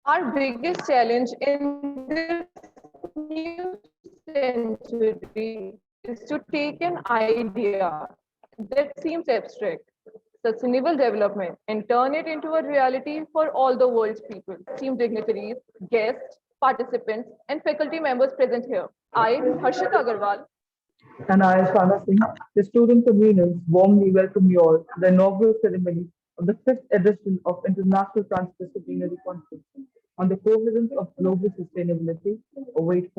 Our biggest challenge in this new century is to take an idea that seems abstract, sustainable development, and turn it into a reality for all the world's people, team dignitaries, guests, participants, and faculty members present here. I, Harshit Agarwal, And I, Shana Singh, the student conveners, warmly welcome you all to the inaugural ceremony of the fifth edition of International Transdisciplinary Conference on the Coherence of Global Sustainability, a way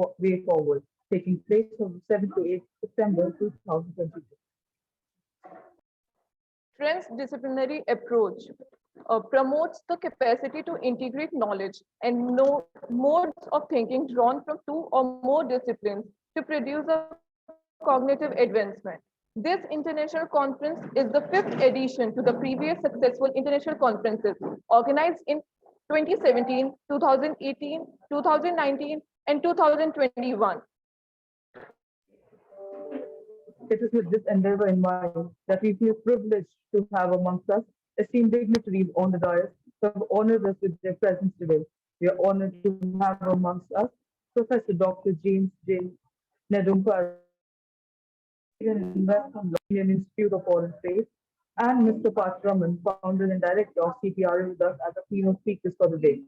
forward, taking place from 7 to 8 September 2022. Transdisciplinary approach promotes the capacity to integrate knowledge and modes of thinking drawn from two or more disciplines to produce a cognitive advancement. This international conference is the fifth edition to the previous successful international conferences organized in 2017, 2018, 2019, and 2021. It is with this endeavor in mind that we feel privileged to have amongst us esteemed dignitaries on the dais who have honored us with their presence today. We are honored to have amongst us Professor Dr. James J. Nedumpar, Indian Investment Law, Indian Institute of Foreign Trade, and Mr. Parth Raman, founder and director of CPRA, with us as the keynote speakers for the day.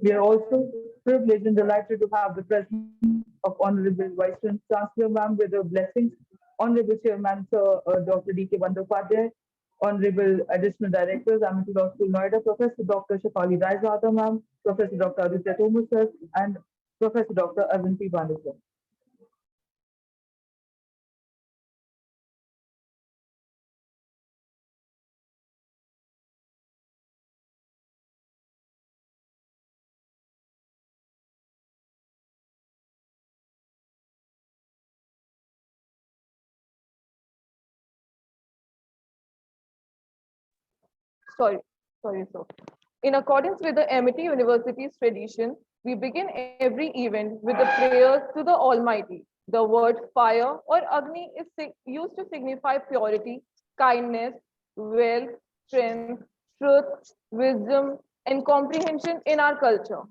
We are also privileged and delighted to have the presence of Honorable Vice Chancellor Ma'am with her blessings, Honorable Chairman Sir Dr. D.K. Bandyopadhyay, Honorable Additional Directors, Amity Law School Noida, Professor Dr. Shafali Raizada Ma'am, Professor Dr. Aditya Thomas Sir, and Professor Dr. Arvind P. Banu Sir. Sorry, sorry, sir. In accordance with the Amity University's tradition, we begin every event with the prayers to the Almighty. The word fire or Agni is used to signify purity, kindness, wealth, strength, truth, wisdom, and comprehension in our culture.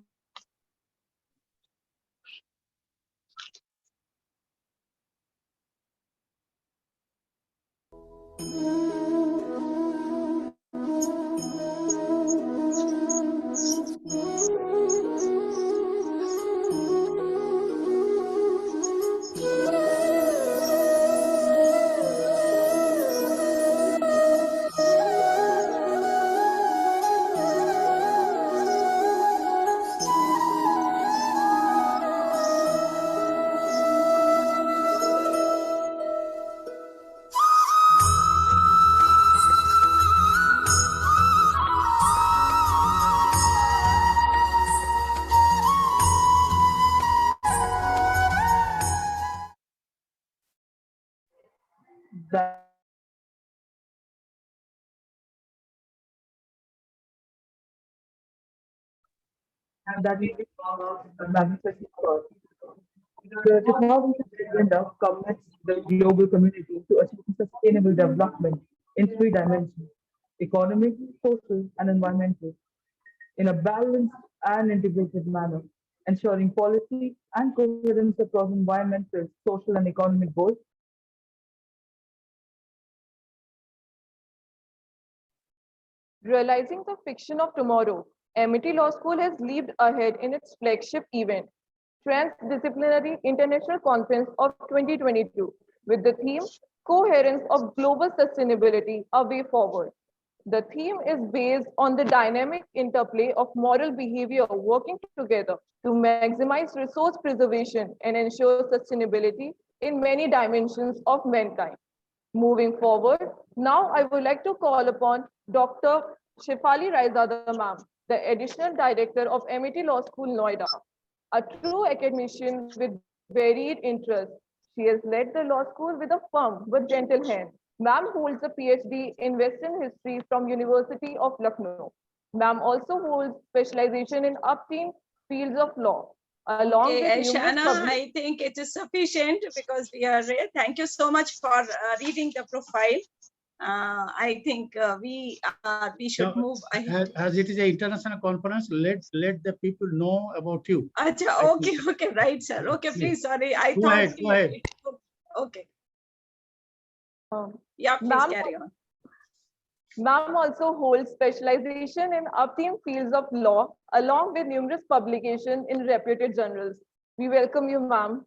That that we manifest for. The 2050 agenda commits the global community to achieve sustainable development in three dimensions: economic, social, and environmental, in a balanced and integrated manner, ensuring policy and coherence across environmental, social, and economic goals. Realizing the fiction of tomorrow, Amity Law School has leaped ahead in its flagship event, Transdisciplinary International Conference of 2022, with the theme Coherence of Global Sustainability, a Way Forward. The theme is based on the dynamic interplay of moral behavior working together to maximize resource preservation and ensure sustainability in many dimensions of mankind. Moving forward, now I would like to call upon Dr. Shefali Raizada ma'am, the Additional Director of Amity Law School, Noida, a true academician with varied interests. She has led the law school with a firm but gentle hand. Ma'am holds a PhD in Western History from University of Lucknow. Ma'am also holds specialization in upstream fields of law, along with numerous Shana, I think it is sufficient because we are. Thank you so much for reading the profile. I think we should move ahead. As it is an international conference, let the people know about you. Acha, okay, okay, right, sir. Okay, please, sorry. I Go thought. ahead, go ahead. Okay. Um, Yeah, please Ma'am, carry on. Ma'am also holds specialization in upstream fields of law, along with numerous publications in reputed journals. We welcome you, ma'am.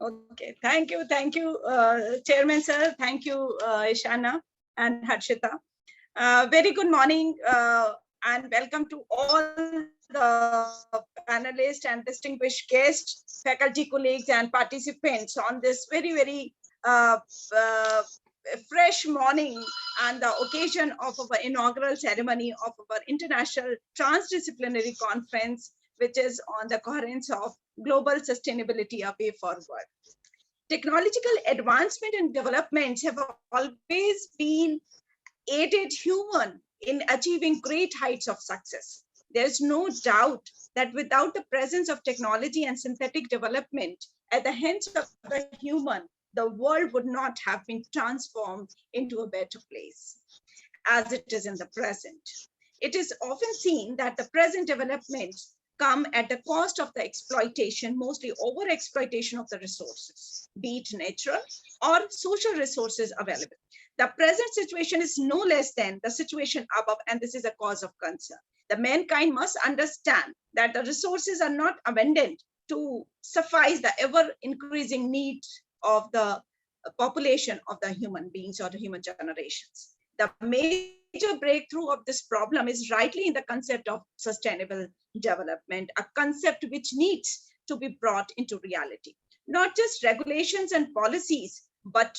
Okay, thank you, Chairman sir. Thank you, Ishana and Harshita. Very good morning and welcome to all the panelists and distinguished guests, faculty colleagues and participants on this very uh, uh, fresh morning and the occasion of our inaugural ceremony of our International Transdisciplinary Conference, which is on the coherence of global sustainability, a way forward. Technological advancement and developments have always been aided human in achieving great heights of success. There's no doubt that without the presence of technology and synthetic development at the hands of the human, the world would not have been transformed into a better place as it is in the present. It is often seen that the present developments come at the cost of the exploitation, mostly over-exploitation of the resources, be it natural or social resources available. The present situation is no less than the situation above, and this is a cause of concern. The mankind must understand that the resources are not abundant to suffice the ever-increasing needs of the population of the human beings or the human generations. The major breakthrough of this problem is rightly in the concept of sustainable development, a concept which needs to be brought into reality. Not just regulations and policies, but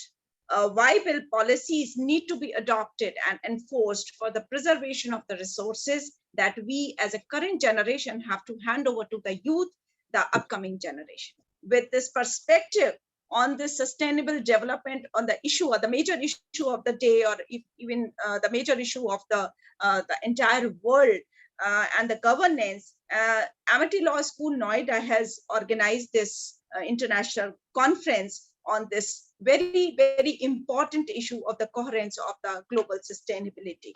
viable policies need to be adopted and enforced for the preservation of the resources that we as a current generation have to hand over to the youth, the upcoming generation. With this perspective on this sustainable development, on the issue or the major issue of the day, or even the major issue of the entire world and the governance, Amity Law School Noida has organized this international conference on this very important issue of the coherence of the global sustainability.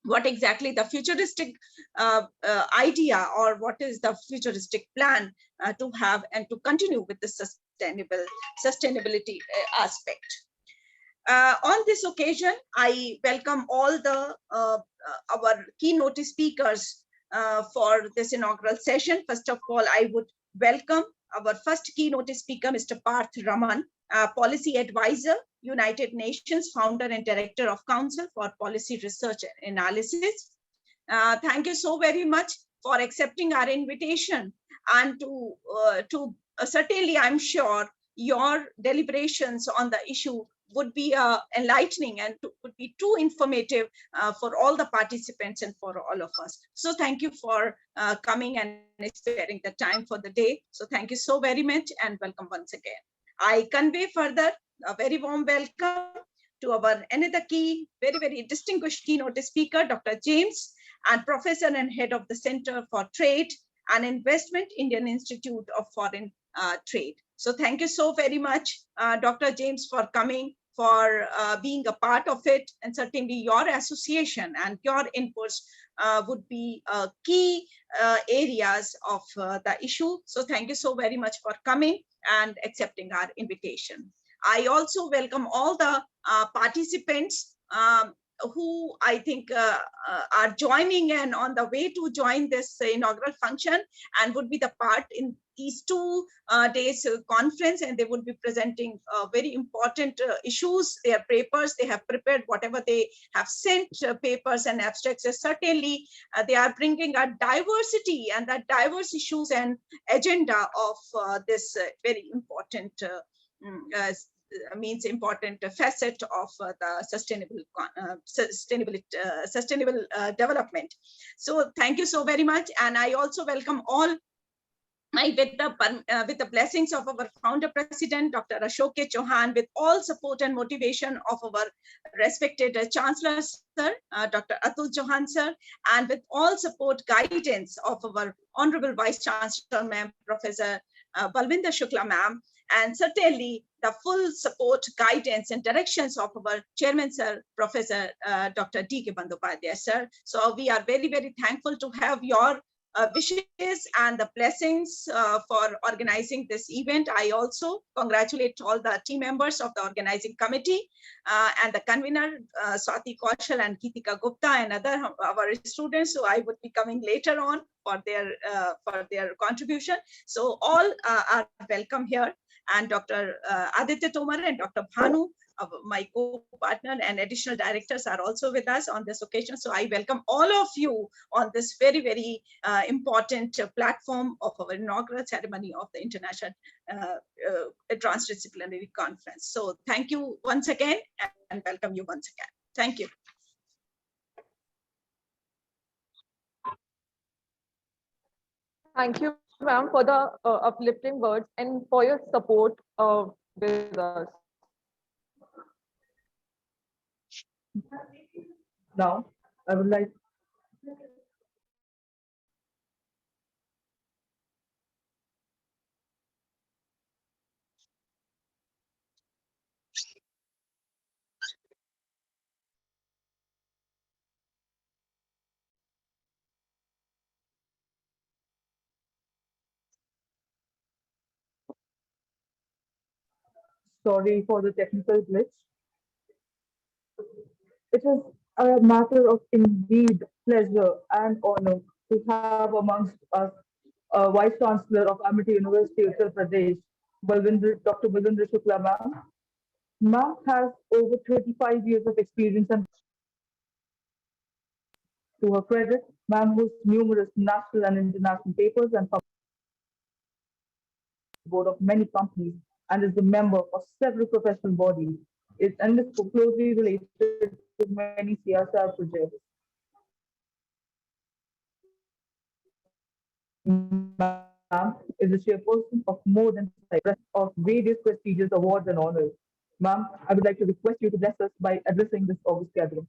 What exactly the futuristic idea, or what is the futuristic plan to have and to continue with the sustainability aspect. On this occasion, I welcome all the our keynote speakers for this inaugural session. First of all, I would welcome our first keynote speaker, Mr. Parth Raman, Policy Advisor, United Nations, Founder and Director of Council for Policy Research and Analysis. Thank you so very much for accepting our invitation, and to certainly, I'm sure your deliberations on the issue would be enlightening and would be too informative for all the participants and for all of us. So thank you for coming and sparing the time for the day. So thank you so very much and welcome once again. I convey further a very warm welcome to our another key, very distinguished keynote speaker, Dr. James, and Professor and Head of the Center for Trade and Investment, Indian Institute of Foreign Trade. So thank you so very much, Dr. James, for coming, for being a part of it, and certainly your association and your inputs would be key areas of the issue. So thank you so very much for coming and accepting our invitation. I also welcome all the participants who I think are joining and on the way to join this inaugural function and would be the part in these 2 days conference, and they would be presenting very important issues, their papers. They have prepared whatever they have sent, papers and abstracts. So certainly they are bringing a diversity and that diverse issues and agenda of this very important important facet of the sustainable development. So thank you so very much, and I also welcome all with the blessings of our founder president, Dr. Ashok K. Chauhan, with all support and motivation of our respected Chancellor, sir, Dr. Atul Chauhan, sir, and with all support guidance of our Honorable Vice Chancellor, ma'am, Professor Balvinder Shukla, ma'am, and certainly the full support, guidance, and directions of our chairman, sir, Professor Dr. D.K. Bandyopadhyay, sir. So we are very, very thankful to have your wishes and the blessings for organizing this event. I also congratulate all the team members of the organizing committee and the convener, Swati Kaushal and Geetika Gupta, and other our students who I would be coming later on for their contribution. So all are welcome here. And Dr. Aditya Tomar and Dr. Bhanu, my co-partner and additional directors, are also with us on this occasion. So I welcome all of you on this very, very important platform of our inaugural ceremony of the International Transdisciplinary Conference. So thank you once again and welcome you once again. Thank you. Thank you, ma'am, for the uplifting words and for your support with us. Now, I would like sorry for the technical glitch. It is a matter of indeed pleasure and honor to have amongst us Vice Chancellor of Amity University, Uttar Pradesh, Dr. Balwinder Shukla ma'am. Ma'am has over 35 years of experience, and to her credit, ma'am hosts numerous national and international papers and board of many companies and is a member of several professional bodies. And is closely related to many CSR projects. Ma'am is the chairperson of more than of various prestigious awards and honors. Ma'am, I would like to request you to bless us by addressing this August gathering.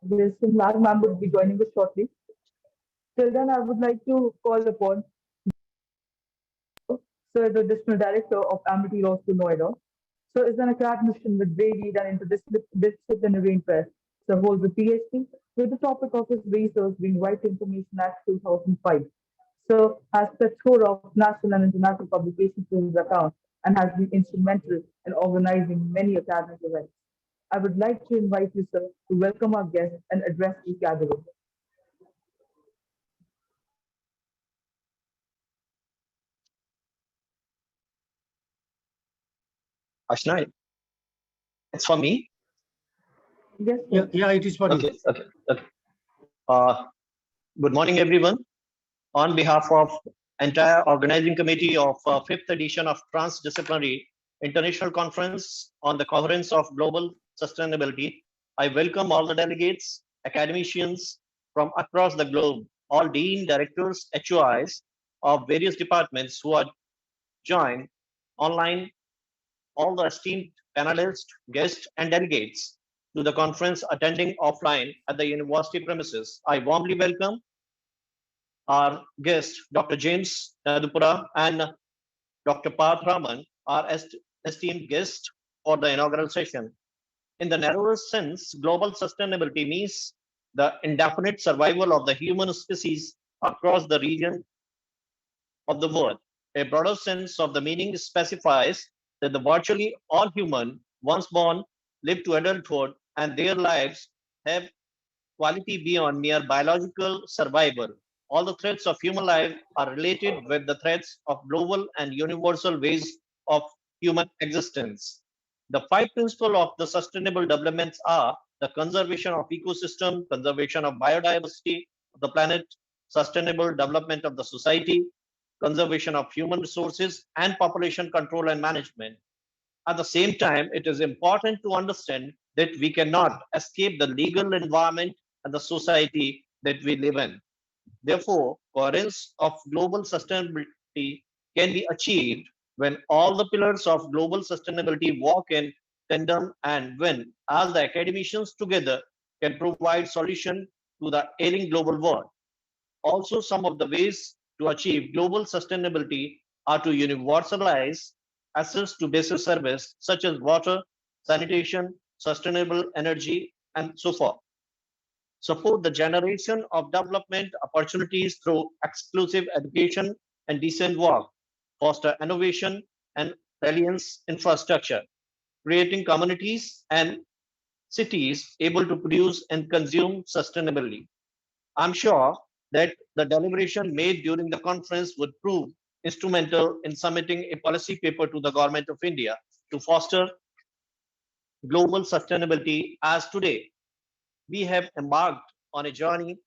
This Simlar ma'am would be joining us shortly. Till then, I would like to call upon Sir, the District Director of Amity Law School, Noida. Sir is an academician with varied and interdisciplinary interests. Sir holds a PhD with the topic of his research being Right Information Act 2005. Sir has plethora of national and international publications to his account and has been instrumental in organizing many academic events. I would like to invite you, sir, to welcome our guests and address the gathering. Ashna, it's for me. Yes, Yeah, sir. yeah, it is for you. Okay. Uh, Good morning, everyone. On behalf of entire organizing committee of fifth edition of Transdisciplinary International Conference on the Coherence of Global Sustainability, I welcome all the delegates, academicians from across the globe, all dean, directors, HOIs of various departments who are joined online, all the esteemed panelists, guests, and delegates to the conference attending offline at the university premises. I warmly welcome our guest, Dr. James Nadupura and Dr. Parth Raman, our esteemed guest for the inaugural session. In the narrower sense, global sustainability means the indefinite survival of the human species across the region of the world. A broader sense of the meaning specifies that the virtually all human, once born, live to adulthood, and their lives have quality beyond mere biological survival. All the threats of human life are related with the threats of global and universal ways of human existence. The five principles of the sustainable developments are the conservation of ecosystem, conservation of biodiversity of the planet, sustainable development of the society, conservation of human resources, and population control and management. At the same time, it is important to understand that we cannot escape the legal environment and the society that we live in. Therefore, coherence of global sustainability can be achieved when all the pillars of global sustainability walk in tandem and when, as the academicians together, can provide solution to the ailing global world. Also, some of the ways to achieve global sustainability are to universalize access to basic service such as water, sanitation, sustainable energy, and so forth. Support the generation of development opportunities through exclusive education and decent work, foster innovation and resilience infrastructure, creating communities and cities able to produce and consume sustainably. I'm sure that the deliberation made during the conference would prove instrumental in submitting a policy paper to the Government of India to foster global sustainability as today we have embarked on a journey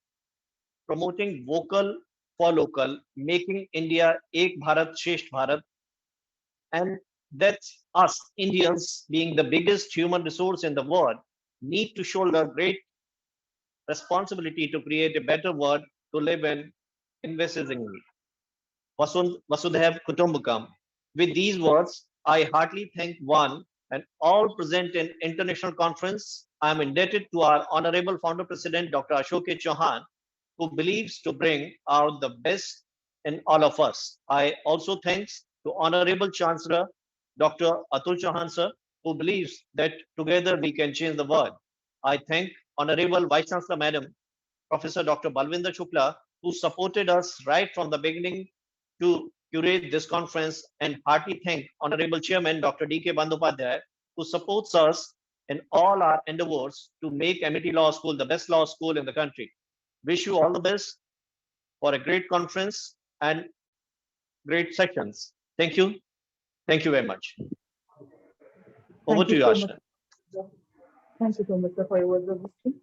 promoting vocal for local, making India Ek Bharat Shresth Bharat, and that's us Indians being the biggest human resource in the world need to shoulder great responsibility to create a better world to live in envisagingly. Vasudhaiv Kutumbakam. With these words, I heartily thank one and all present in international conference. I am indebted to our Honorable Founder President Dr. Ashok Chauhan, who believes to bring out the best in all of us. I also thanks to Honorable Chancellor Dr. Atul Chauhan sir, who believes that together we can change the world. I thank Honorable Vice Chancellor Madam Professor Dr. Balwinder Shukla, who supported us right from the beginning to curate this conference, and heartily thank Honorable Chairman Dr. D.K. Bandyopadhyay, who supports us in all our endeavors to make MIT Law School the best law school in the country. Wish you all the best for a great conference and great sessions. Thank you. Thank you very much. Over Thank to you, so much. Ashna. Thank you so much, sir, for your words of wisdom.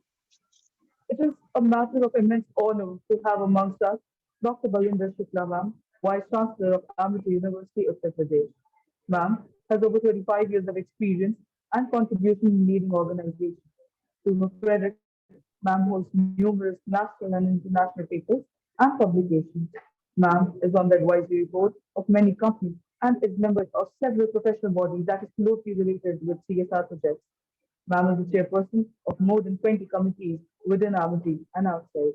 It is a matter of immense honor to have amongst us Dr. Balwinder Shukla, ma'am, Vice Chancellor of Amity University of Uttar Pradesh. Ma'am has over 35 years of experience and contribution in leading organizations. To her credit, ma'am holds numerous national and international papers and publications. Ma'am is on the advisory board of many companies and is member of several professional bodies that is closely related with CSR projects. Ma'am is the chairperson of more than 20 committees within Amity and outside.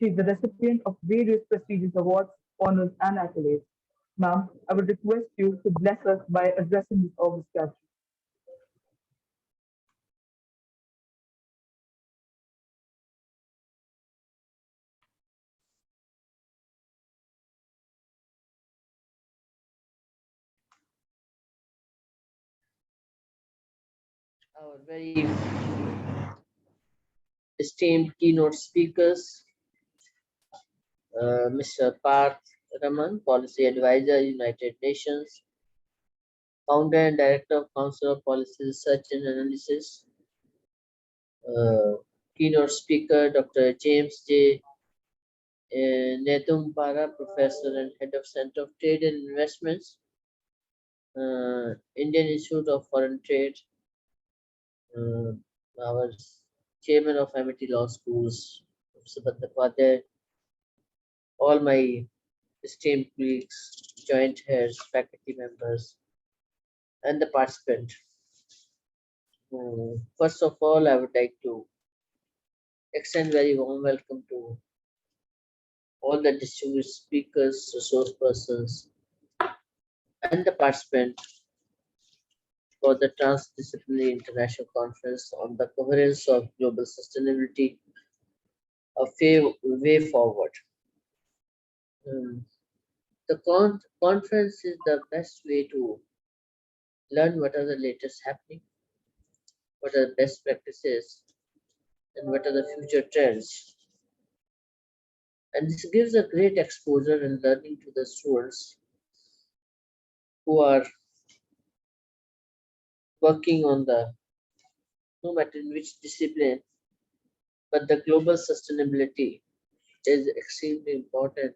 She is the recipient of various prestigious awards, honors, and accolades. Ma'am, I would request you to bless us by addressing this august gathering. Our very esteemed keynote speakers, Mr. Parth Raman, Policy Advisor, United Nations, Founder and Director of Council of Policy Research and Analysis, keynote speaker, Dr. James J. Nedumpara, Professor and Head of Center of Trade and Investments, Indian Institute of Foreign Trade, our Chairman of MIT Law Schools, Professor Bandyopadhyay, all my esteemed colleagues, joint heads, faculty members, and the participant. First of all, I would like to extend very warm welcome to all the distinguished speakers, resource persons, and the participant for the Transdisciplinary International Conference on the Coherence of Global Sustainability, a way forward. The conference is the best way to learn what are the latest happening, what are the best practices, and what are the future trends. And this gives a great exposure and learning to the students who are working on the, no matter in which discipline, but the global sustainability is extremely important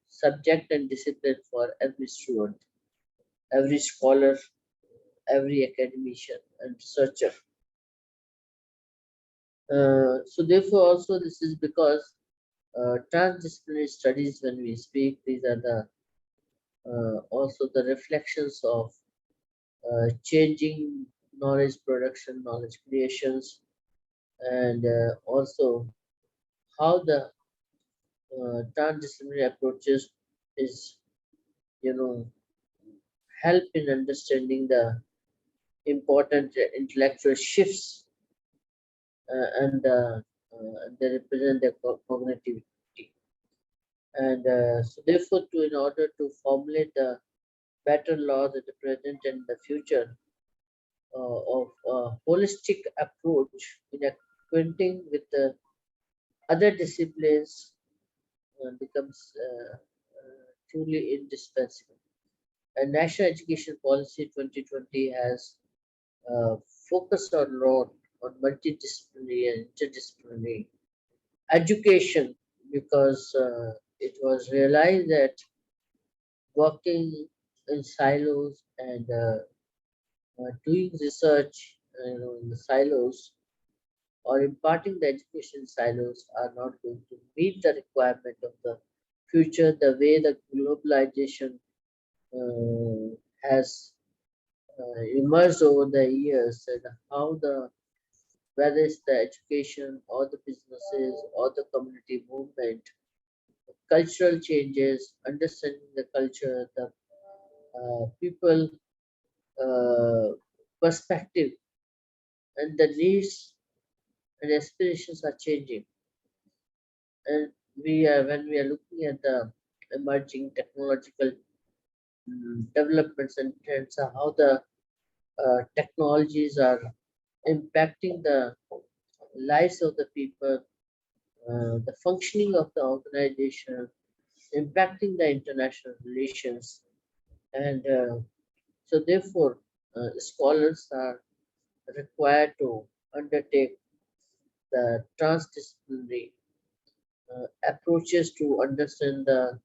subject and discipline for every student, every scholar, every academician and researcher. So therefore also this is because transdisciplinary studies, when we speak, these are the also the reflections of changing knowledge production, knowledge creations, and also how the transdisciplinary approaches is, you know, help in understanding the important intellectual shifts and they represent their cognitivity. And so therefore, in order to formulate the better laws at the present and the future of a holistic approach in acquainting with the other disciplines becomes truly indispensable. And National Education Policy 2020 has uh, focused a lot on multidisciplinary and interdisciplinary education because it was realized that working in silos and doing research in the silos or imparting the education silos are not going to meet the requirement of the future the way the globalization has emerged over the years and how the whether it's the education or the businesses or the community movement, cultural changes, understanding the culture, the people perspective and the needs and aspirations are changing. And we are when we are looking at the emerging technological developments and trends, how the technologies are impacting the lives of the people, the functioning of the organization, impacting the international relations, and so therefore scholars are required to undertake the transdisciplinary approaches to understand the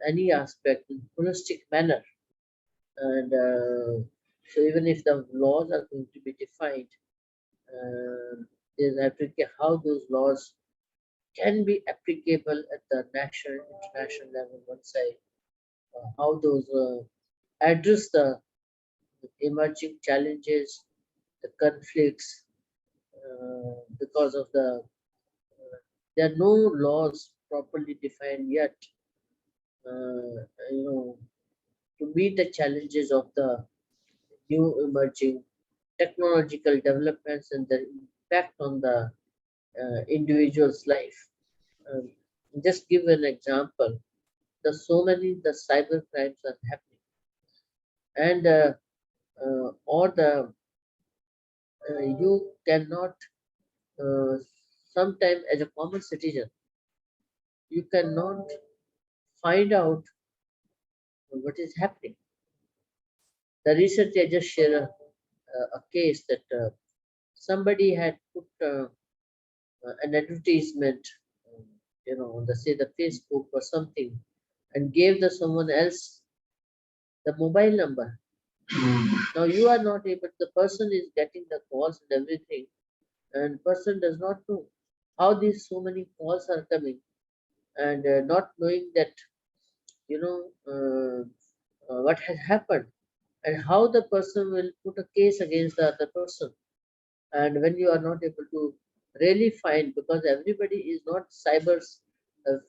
any aspect in holistic manner. And so even if the laws are going to be defined, is how those laws can be applicable at the national, international level. One side, how those address the emerging challenges, the conflicts, because of the there are no laws properly defined yet. You know, to meet the challenges of the new emerging technological developments and the impact on the individual's life. Um, just give an example. There's so many the cyber crimes are happening, and or the you cannot sometime as a common citizen you cannot find out what is happening. The recently I just shared a case that somebody had put an advertisement, on the say the Facebook or something, and gave the someone else the mobile number. Now you are not able. The person is getting the calls and everything, and person does not know how these so many calls are coming, and not knowing that you know what has happened and how the person will put a case against the other person. And when you are not able to really find, because everybody is not cyber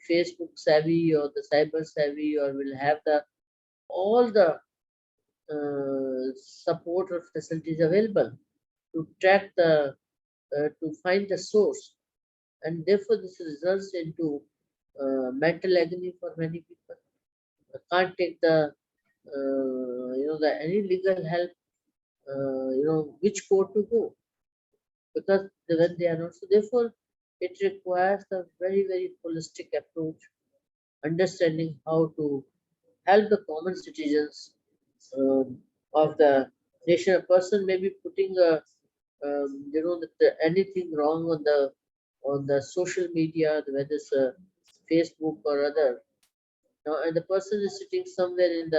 Facebook savvy or the cyber savvy or will have the all the support or facilities available to track the to find the source, and therefore this results into mental agony for many people. Can't take the the any legal help, which court to go, because when they are not. So therefore, it requires a very, very holistic approach, understanding how to help the common citizens, of the nation. A person may be putting a anything wrong on the social media, whether it's Facebook or other. Now, and the person is sitting somewhere in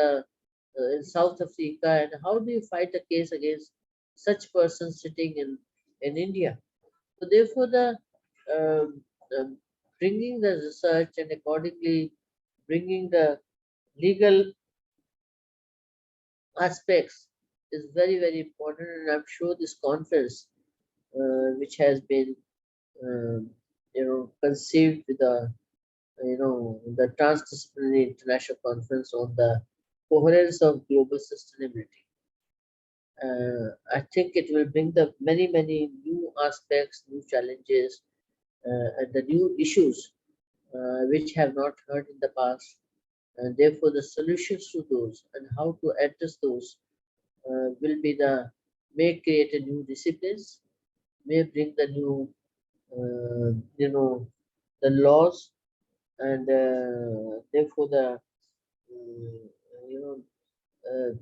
South Africa, and how do you fight a case against such person sitting in India? So therefore, the um, bringing the research and accordingly bringing the legal aspects is very important, and I'm sure this conference, which has been conceived with the Transdisciplinary International Conference on the Coherence of Global Sustainability. I think it will bring the many new aspects, new challenges, and the new issues which have not heard in the past, and therefore the solutions to those and how to address those will be the may create a new disciplines, may bring the new the laws, and therefore the uh, you know uh,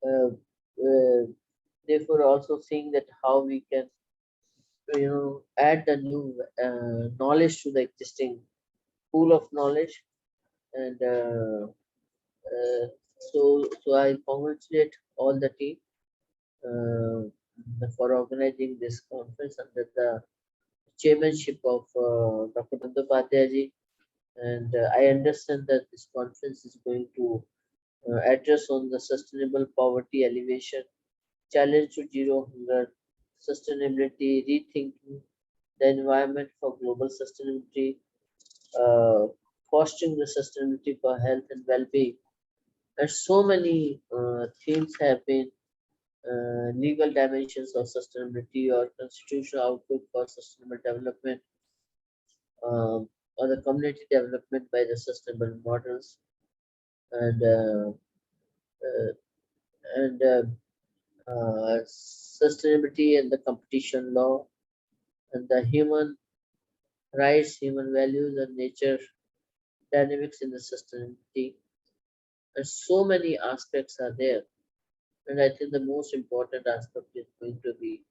uh, uh, therefore also seeing that how we can add the new knowledge to the existing pool of knowledge, and so I congratulate all the team uh, for organizing this conference under the chairmanship of Dr. Bandyopadhyay ji. And I understand that this conference is going to address on the sustainable poverty alleviation, challenge to zero hunger, sustainability, rethinking the environment for global sustainability, fostering the sustainability for health and well-being. And so many themes have been legal dimensions of sustainability or constitutional outlook for sustainable development, or the community development by the sustainable models, and uh, and sustainability and the competition law, and the human rights, human values, and nature dynamics in the sustainability. And so many aspects are there. And I think the most important aspect is going to be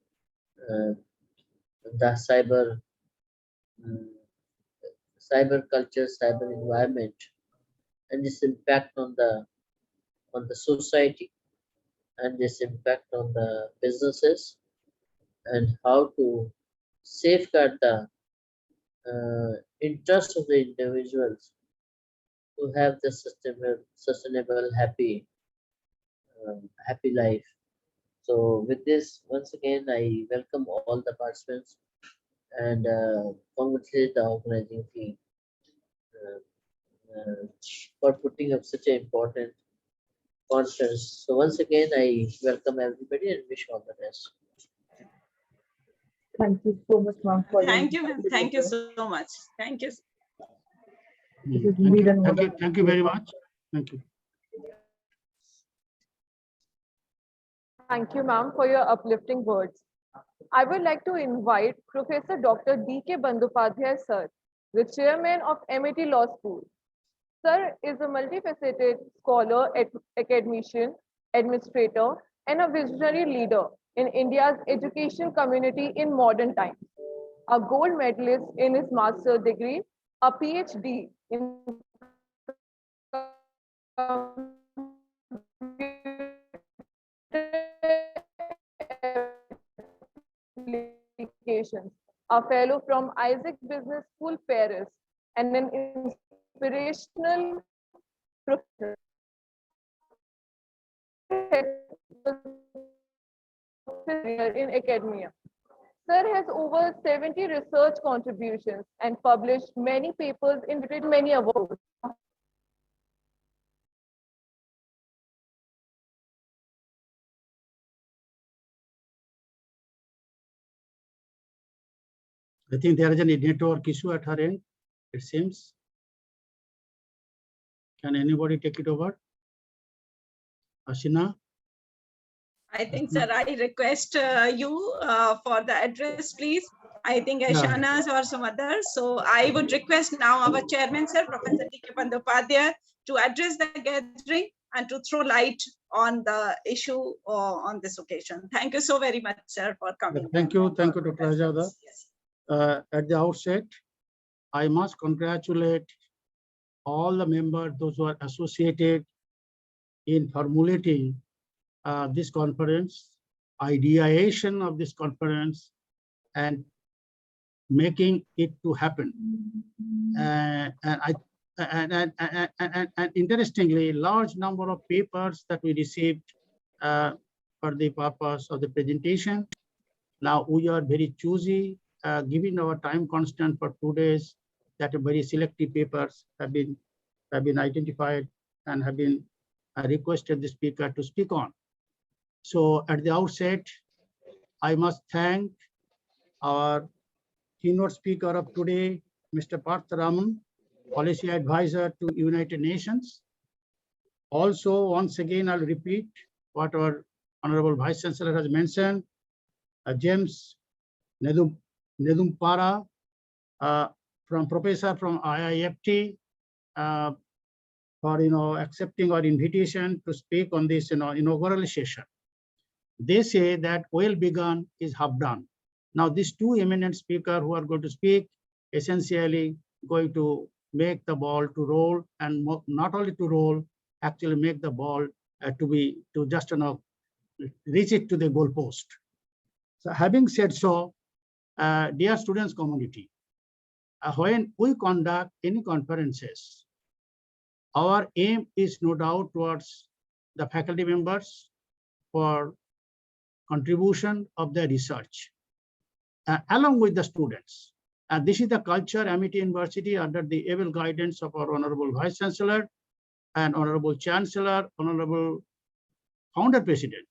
uh, the mm, cyber culture, cyber environment, and its impact on the society, and its impact on the businesses, and how to safeguard the interest of the individuals to have the sustainable, happy life. So with this, once again, I welcome all the participants and congratulate the organizing team uh, for putting up such an important conference. So once again, I welcome everybody and wish all the best. Thank you so much, ma'am, for your Thank you, ma'am. Thank you insight. so much. Thank you. It is Thank indeed you, an thank you, honor. thank you very much. Thank you. Thank you, ma'am, for your uplifting words. I would like to invite Professor Dr. D.K. Bandyopadhyay, sir, the chairman of MIT Law School. Sir is a multifaceted scholar, academician, administrator, and a visionary leader in India's education community in modern times. A gold medalist in his master's degree, a PhD in applications, a fellow from Isaac Business School, Paris, and an inspirational professor in academia. Sir has over 70 research contributions and published many papers and written many awards. I think there is a network issue at her end, it seems. Can anybody take it over? Ashina? I think, sir, I request you for the address, please. I think Ashana's or some others. So I would request now our chairman, sir, Professor D.K. Bandyopadhyay, to address the gathering. and to throw light on the issue on this occasion. Thank you so very much, sir, for coming. Thank you, Dr. Ajada. Yes. At the outset, I must congratulate all the members, those who are associated in formulating this conference, ideation of this conference, and making it to happen. And interestingly, large number of papers that we received for the purpose of the presentation. Now we are very choosy, given our time constant for 2 days, that very selective papers have been identified and have been requested the speaker to speak on. So at the outset, I must thank our keynote speaker of today, Mr. Parth Raman, Policy Advisor to United Nations. Also, once again, I'll repeat what our Honorable Vice Chancellor has mentioned. James Nedumpara, from Professor from IIFT, for accepting our invitation to speak on this inaugural session. They say that well begun is half done. Now, these two eminent speakers who are going to speak, essentially going to make the ball to roll, and not only to roll, actually make the ball to just reach it to the goal post. So having said so, dear students community, when we conduct any conferences, our aim is no doubt towards the faculty members for contribution of their research, along with the students. And this is the culture Amity University under the able guidance of our Honorable Vice Chancellor and Honorable Chancellor, Honorable Founder President.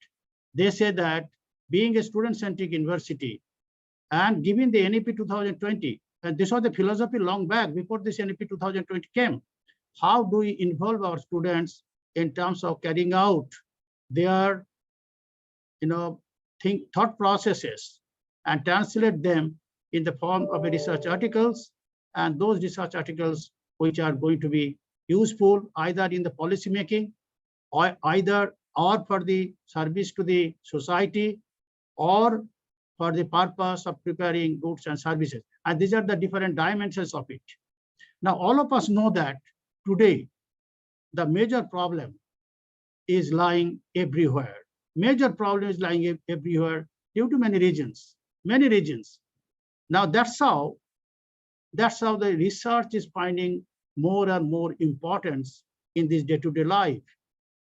They say that being a student-centric university and giving the NEP 2020, and this was the philosophy long back before this NEP 2020 came, how do we involve our students in terms of carrying out their thought processes and translate them in the form of research articles, and those research articles which are going to be useful either in the policy making or for the service to the society or for the purpose of preparing goods and services. And these are the different dimensions of it. Now, all of us know that today, the major problem is lying everywhere. Major problem is lying everywhere due to many regions. Now, that's how the research is finding more and more importance in this day-to-day life,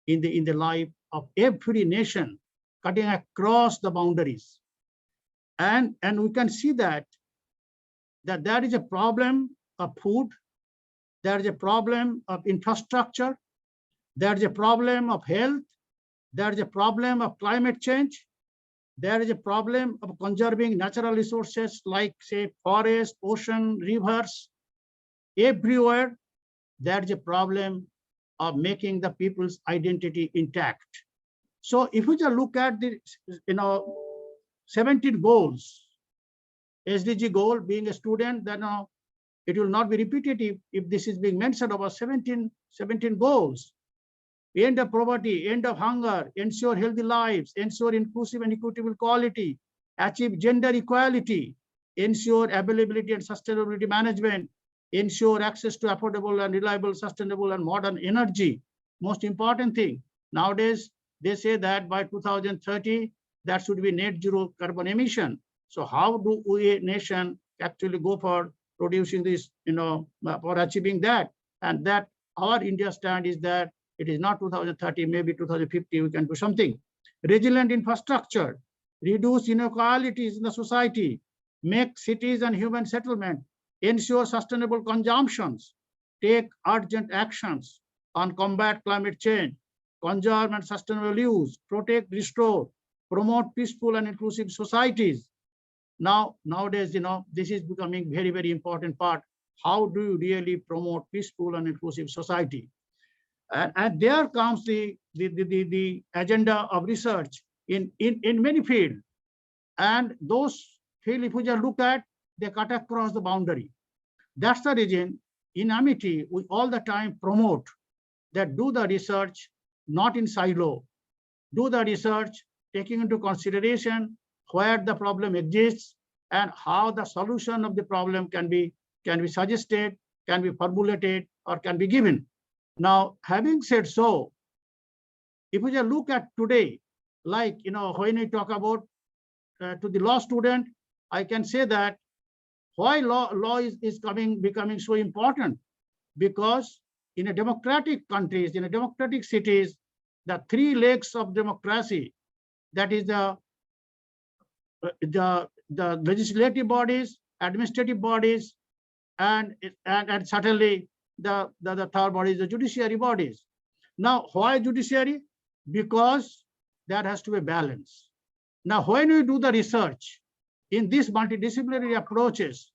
in the life of every nation, cutting across the boundaries. And we can see that there is a problem of food, there is a problem of infrastructure, there is a problem of health, there is a problem of climate change, there is a problem of conserving natural resources like, say, forest, ocean, rivers. Everywhere, there is a problem of making the people's identity intact. So if we just look at the 17 goals, SDG goal, being a student, then it will not be repetitive if this is being mentioned about 17 goals. End of poverty, end of hunger, ensure healthy lives, ensure inclusive and equitable quality, achieve gender equality, ensure availability and sustainability management, ensure access to affordable and reliable, sustainable and modern energy. Most important thing, nowadays, they say that by 2030, that should be net zero carbon emission. So how do we, a nation, actually go for producing this, for achieving that? And that our India stand is that it is not 2030, maybe 2050, we can do something. Resilient infrastructure, reduce inequalities in the society, make cities and human settlement, ensure sustainable consumptions, take urgent actions on combat climate change, conserve and sustainable use, protect, restore, promote peaceful and inclusive societies. Nowadays, this is becoming very, very important part. How do you really promote peaceful and inclusive society? And there comes the agenda of research in many fields. And those fields, if we just look at, they cut across the boundary. That's the reason in Amity, we all the time promote that do the research not in silo. Do the research, taking into consideration where the problem exists and how the solution of the problem can be suggested, can be formulated, or can be given. Now, having said so, if we just look at today, like, when we talk about to the law student, I can say that why law is becoming so important, because in a democratic countries, in a democratic cities, the three legs of democracy, that is the legislative bodies, administrative bodies, and certainly the third body is the judiciary bodies. Now, why judiciary? Because there has to be balance. Now, when we do the research in these multidisciplinary approaches,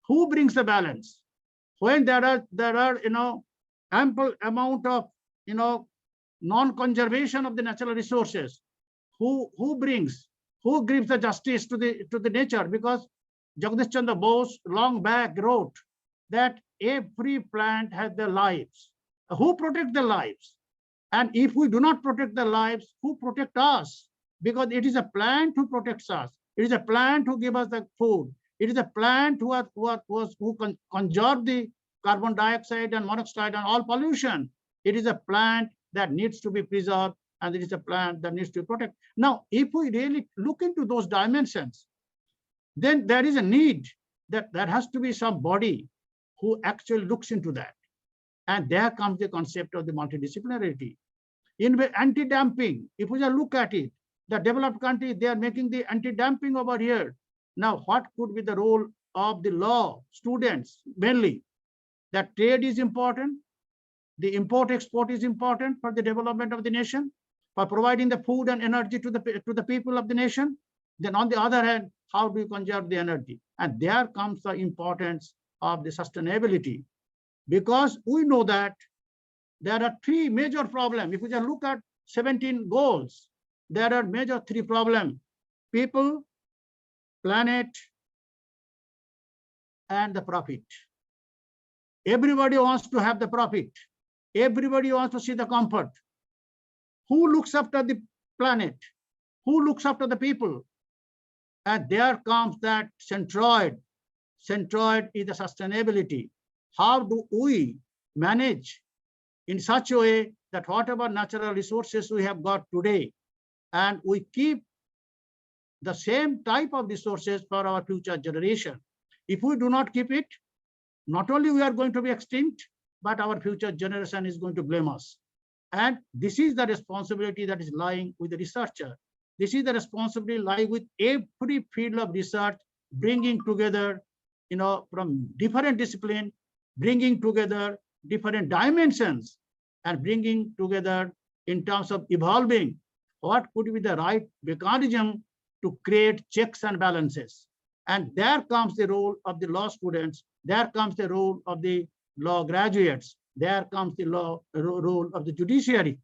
who brings the balance? When there are ample amount of non-conservation of the natural resources, who gives the justice to the nature? Because Jagdish Chandra Bose long back wrote that every plant has their lives. Who protect the lives? And if we do not protect the lives, who protect us? Because it is a plant who protects us. It is a plant who gives us the food. It is a plant who conserve the carbon dioxide and monoxide and all pollution. It is a plant that needs to be preserved, and it is a plant that needs to be protected. Now, if we really look into those dimensions, then there is a need that there has to be somebody who actually looks into that. And there comes the concept of the multidisciplinarity. In anti-dumping, if we just look at it, the developed countries, they are making the anti-dumping over here. Now, what could be the role of the law students? Mainly, that trade is important, the import-export is important for the development of the nation, for providing the food and energy to the people of the nation. Then on the other hand, how do you conserve the energy? And there comes the importance of the sustainability, because we know that there are three major problems. If we just look at 17 goals, there are major three problems: people, planet, and the profit. Everybody wants to have the profit. Everybody wants to see the comfort. Who looks after the planet? Who looks after the people? And there comes that centroid. Centroid is the sustainability. How do we manage in such a way that whatever natural resources we have got today, and we keep the same type of resources for our future generation? If we do not keep it, not only we are going to be extinct, but our future generation is going to blame us. And this is the responsibility that is lying with the researcher. This is the responsibility lying with every field of research, bringing together, from different disciplines, bringing together different dimensions, and bringing together in terms of evolving what could be the right mechanism to create checks and balances. And there comes the role of the law students. There comes the role of the law graduates. There comes the role of the judiciary,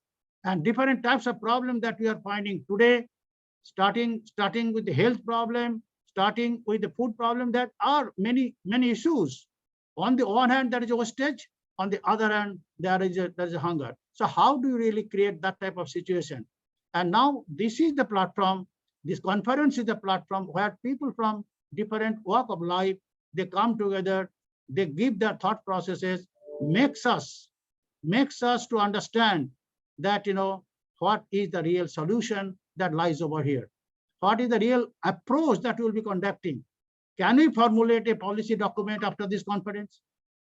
and different types of problems that we are finding today, starting with the health problem, starting with the food problem. That are many issues. On the one hand, there is a wastage. On the other hand, there is a hunger. So how do you really create that type of situation? And now this is the platform. This conference is the platform where people from different walk of life, they come together, they give their thought processes, makes us to understand that what is the real solution that lies over here. What is the real approach that we will be conducting? Can we formulate a policy document after this conference?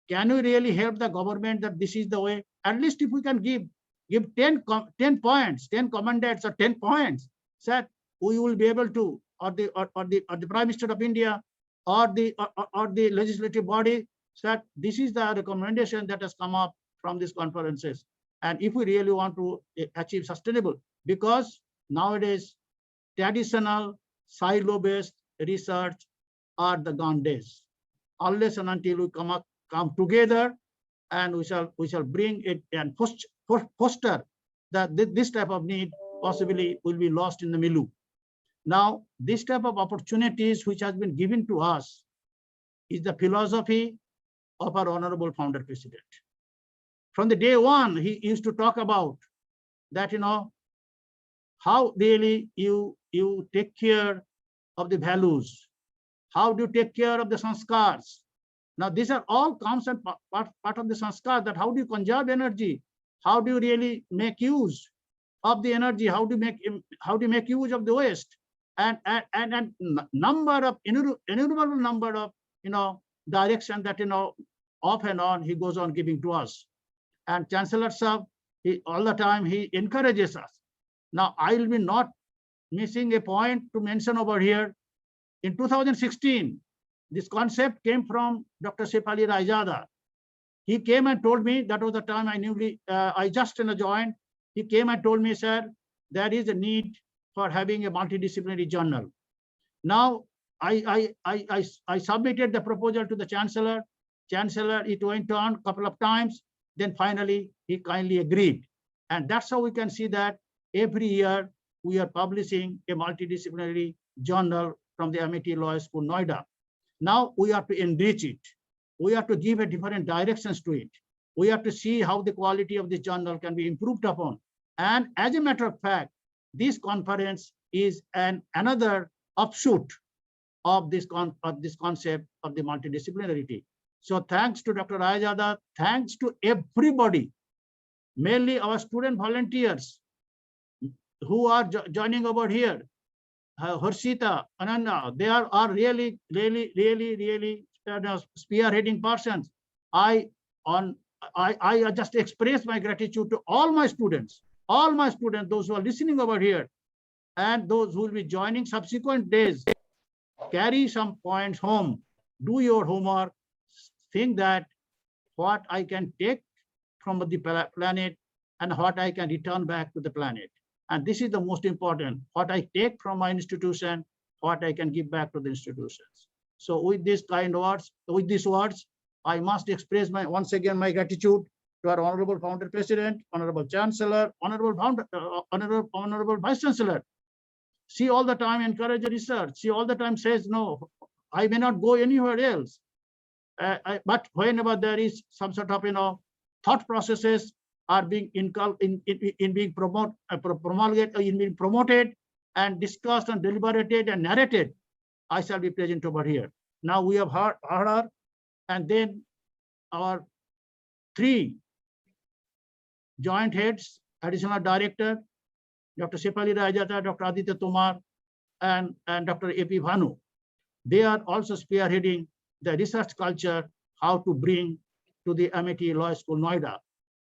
Can we really help the government that this is the way? At least if we can give 10 points, 10 commandants or 10 points, that we will be able to, or the Prime Minister of India, or the legislative body, that this is the recommendation that has come up from these conferences. And if we really want to achieve sustainable, because nowadays traditional silo-based research are the gone days. Unless and until we come together, and we shall bring it and foster that this type of need possibly will be lost in the milieu. Now, this type of opportunities which has been given to us is the philosophy of our honorable founder president. From the day one, he used to talk about that, how really you take care of the values, how do you take care of the sanskars. Now, these are all comes and part of the sanskar, that how do you conserve energy, how do you really make use of the energy, how do you make use of the waste, and number of innumerable number of direction that off and on he goes on giving to us. And Chancellor Sir, all the time he encourages us. Now, I will be not missing a point to mention over here. In 2016, this concept came from Dr. Shefali Raizada. He came and told me, that was the time I just joined. He came and told me, sir, there is a need for having a multidisciplinary journal. Now, I submitted the proposal to the Chancellor. Chancellor, it went on a couple of times. Then finally, he kindly agreed. And that's how we can see that every year we are publishing a multidisciplinary journal from the MIT Law School, Noida. Now we have to enrich it. We have to give a different directions to it. We have to see how the quality of the journal can be improved upon. And as a matter of fact, this conference is another offshoot of this concept of the multidisciplinarity. So thanks to Dr. Rajada, thanks to everybody, mainly our student volunteers who are joining over here, Harshita, Ananda, they are really spearheading persons. I just express my gratitude to all my students, those who are listening over here, and those who will be joining subsequent days. Carry some points home, do your homework, think that what I can take from the planet and what I can return back to the planet. And this is the most important, what I take from my institution, what I can give back to the institutions. So with these words, I must express once again my gratitude to our Honorable Founder President, Honorable Chancellor, Honorable Vice Chancellor. She all the time encourages research. She all the time says, no, I may not go anywhere else. But whenever there is some sort of thought processes are being being promoted and discussed and deliberated and narrated, I shall be present over here. Now we have heard her, and then our three joint heads, additional director, Dr. Shefali Rajata, Dr. Aditya Tomar, and Dr. A.P. Bhanu. They are also spearheading the research culture, how to bring to the MIT Law School, Noida.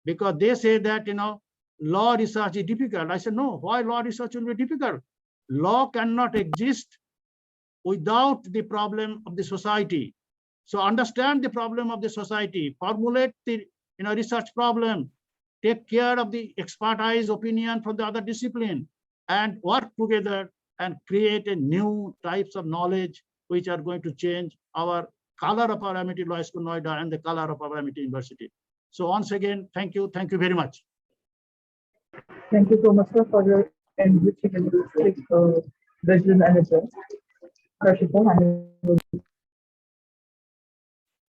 Because they say that, law research is difficult. I said, no, why law research will be difficult? Law cannot exist without the problem of the society. So understand the problem of the society, formulate the research problem, take care of the expertise opinion from the other discipline, and work together and create a new types of knowledge which are going to change our color of our MIT Law School, Noida, and the color of our MIT University. So once again, thank you very much. Thank you so much, sir, for your enriching and wisdom and advice.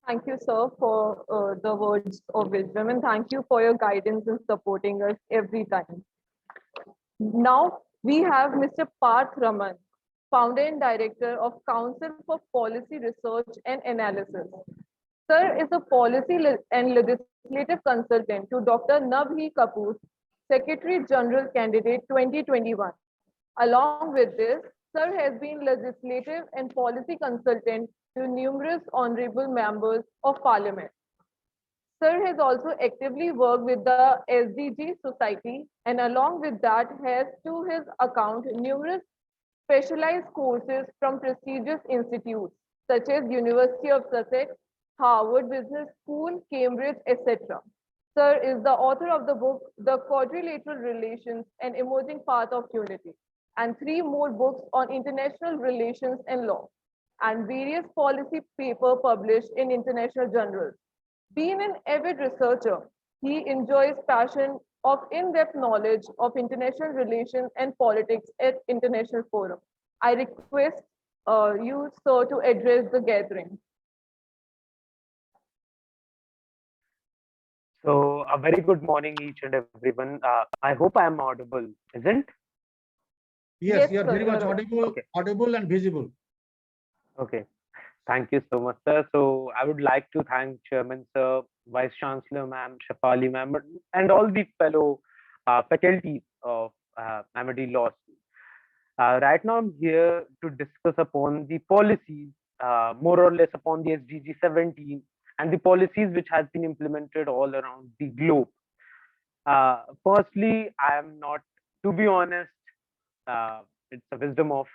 Thank you, sir, for the words of wisdom, and thank you for your guidance in supporting us every time. Now we have Mr. Parth Raman, Founder and Director of Council for Policy Research and Analysis. Sir is a policy and legislative consultant to Dr. Nabhi Kapoor, Secretary General Candidate 2021. Along with this, Sir has been legislative and policy consultant to numerous honorable members of Parliament. Sir has also actively worked with the SDG Society, and along with that has to his account numerous specialized courses from prestigious institutes such as University of Sussex, Harvard Business School, Cambridge, etc. Sir is the author of the book, The Quadrilateral Relations, An Emerging Path of Unity, and 3 more books on international relations and law, and various policy papers published in international journals. Being an avid researcher, he enjoys passion of in-depth knowledge of international relations and politics at international forums. I request you, sir, to address the gathering. So a very good morning, each and everyone. I hope I am audible, isn't? Yes, Yes, you are sir, very you much are audible, Okay. audible and visible. Okay. Thank you so much, sir. So I would like to thank Chairman, sir, Vice Chancellor, ma'am, Shafali, ma'am, and all the fellow faculties of Amity Law School. Right now, I'm here to discuss upon the policies, more or less upon the SDG 17 and the policies which has been implemented all around the globe. Firstly, I am not, to be honest, it's a wisdom of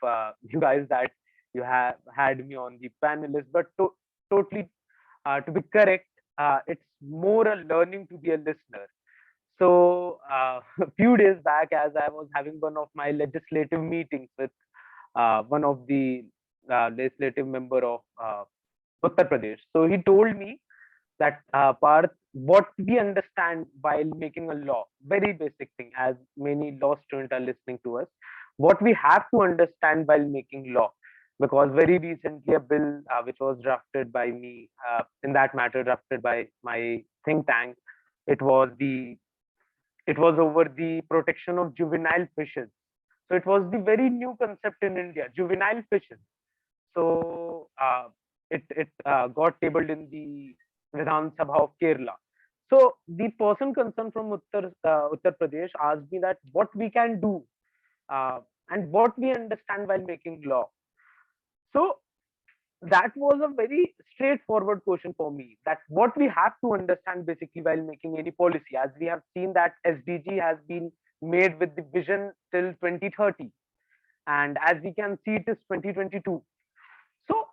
you guys that you have had me on the panelist, but totally, to be correct, it's more a learning to be a listener. So a few days back, as I was having one of my legislative meetings with one of the legislative member of Uttar Pradesh, so he told me that Parth, what we understand while making a law, very basic thing, as many law students are listening to us, what we have to understand while making law. Because very recently, a bill which was drafted by me, in that matter, drafted by my think tank, it was the it was over the protection of juvenile fishes. So it was the very new concept in India, juvenile fishes. So it got tabled in the Vidhan Sabha of Kerala. So the person concerned from Uttar Pradesh asked me that what we can do and what we understand while making law. So that was a very straightforward question for me, that what we have to understand basically while making any policy, as we have seen that SDG has been made with the vision till 2030, and as we can see it is 2022. So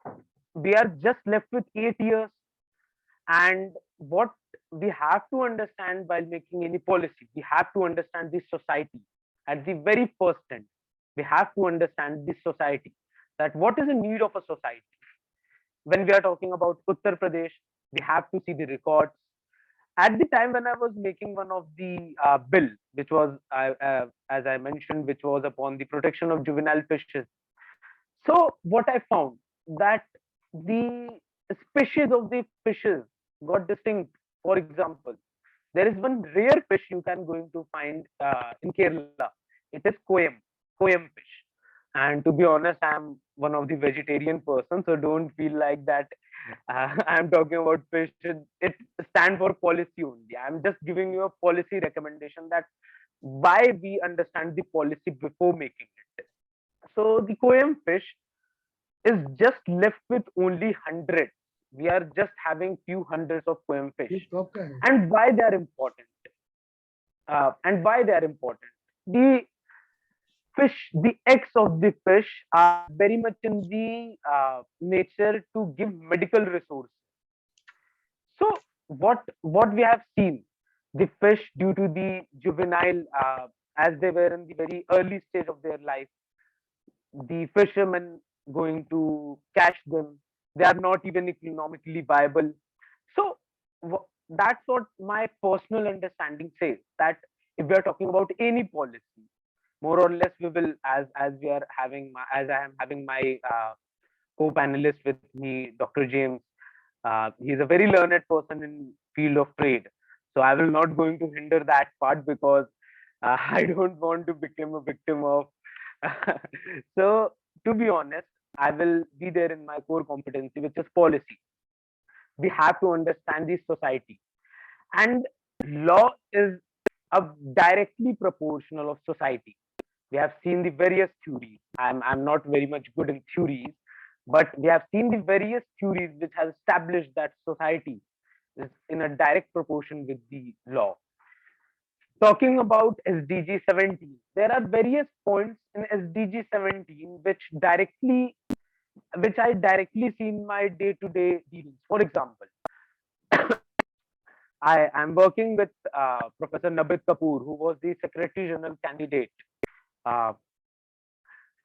we are just left with 8 years, and what we have to understand while making any policy, we have to understand this society at the very first end. We have to understand this society, that what is the need of a society. When we are talking about Uttar Pradesh, we have to see the records. At the time when I was making one of the bill, which was, as I mentioned, which was upon the protection of juvenile fishes. So what I found that the species of the fishes got distinct. For example, there is one rare fish you can going to find in Kerala. It is koyam fish. And to be honest, I'm one of the vegetarian person, so don't feel like that I'm talking about fish. It stand for policy only. I'm just giving you a policy recommendation that why we understand the policy before making it. So the koyam fish is just left with only hundreds. We are just having few hundreds of koyam fish. And why they are important? The fish, the eggs of the fish are very much in the nature to give medical resources. So what we have seen, the fish due to the juvenile, as they were in the very early stage of their life, the fishermen going to catch them, they are not even economically viable. So that's what my personal understanding says, that if we are talking about any policy, more or less we will, as we are having as I am having my co-panelist with me, Dr. James. He is a very learned person in field of trade, so I will not going to hinder that part, because I don't want to become a victim of. So to be honest, I will be there in my core competency, which is policy. We have to understand the society, and law is a directly proportional of society. We have seen the various theories. I'm not very much good in theories, but we have seen the various theories which have established that society is in a direct proportion with the law. Talking about SDG 17, there are various points in SDG 17 which I directly see in my day-to-day dealings. For example, I am working with Professor Nabit Kapoor, who was the Secretary General candidate. Uh,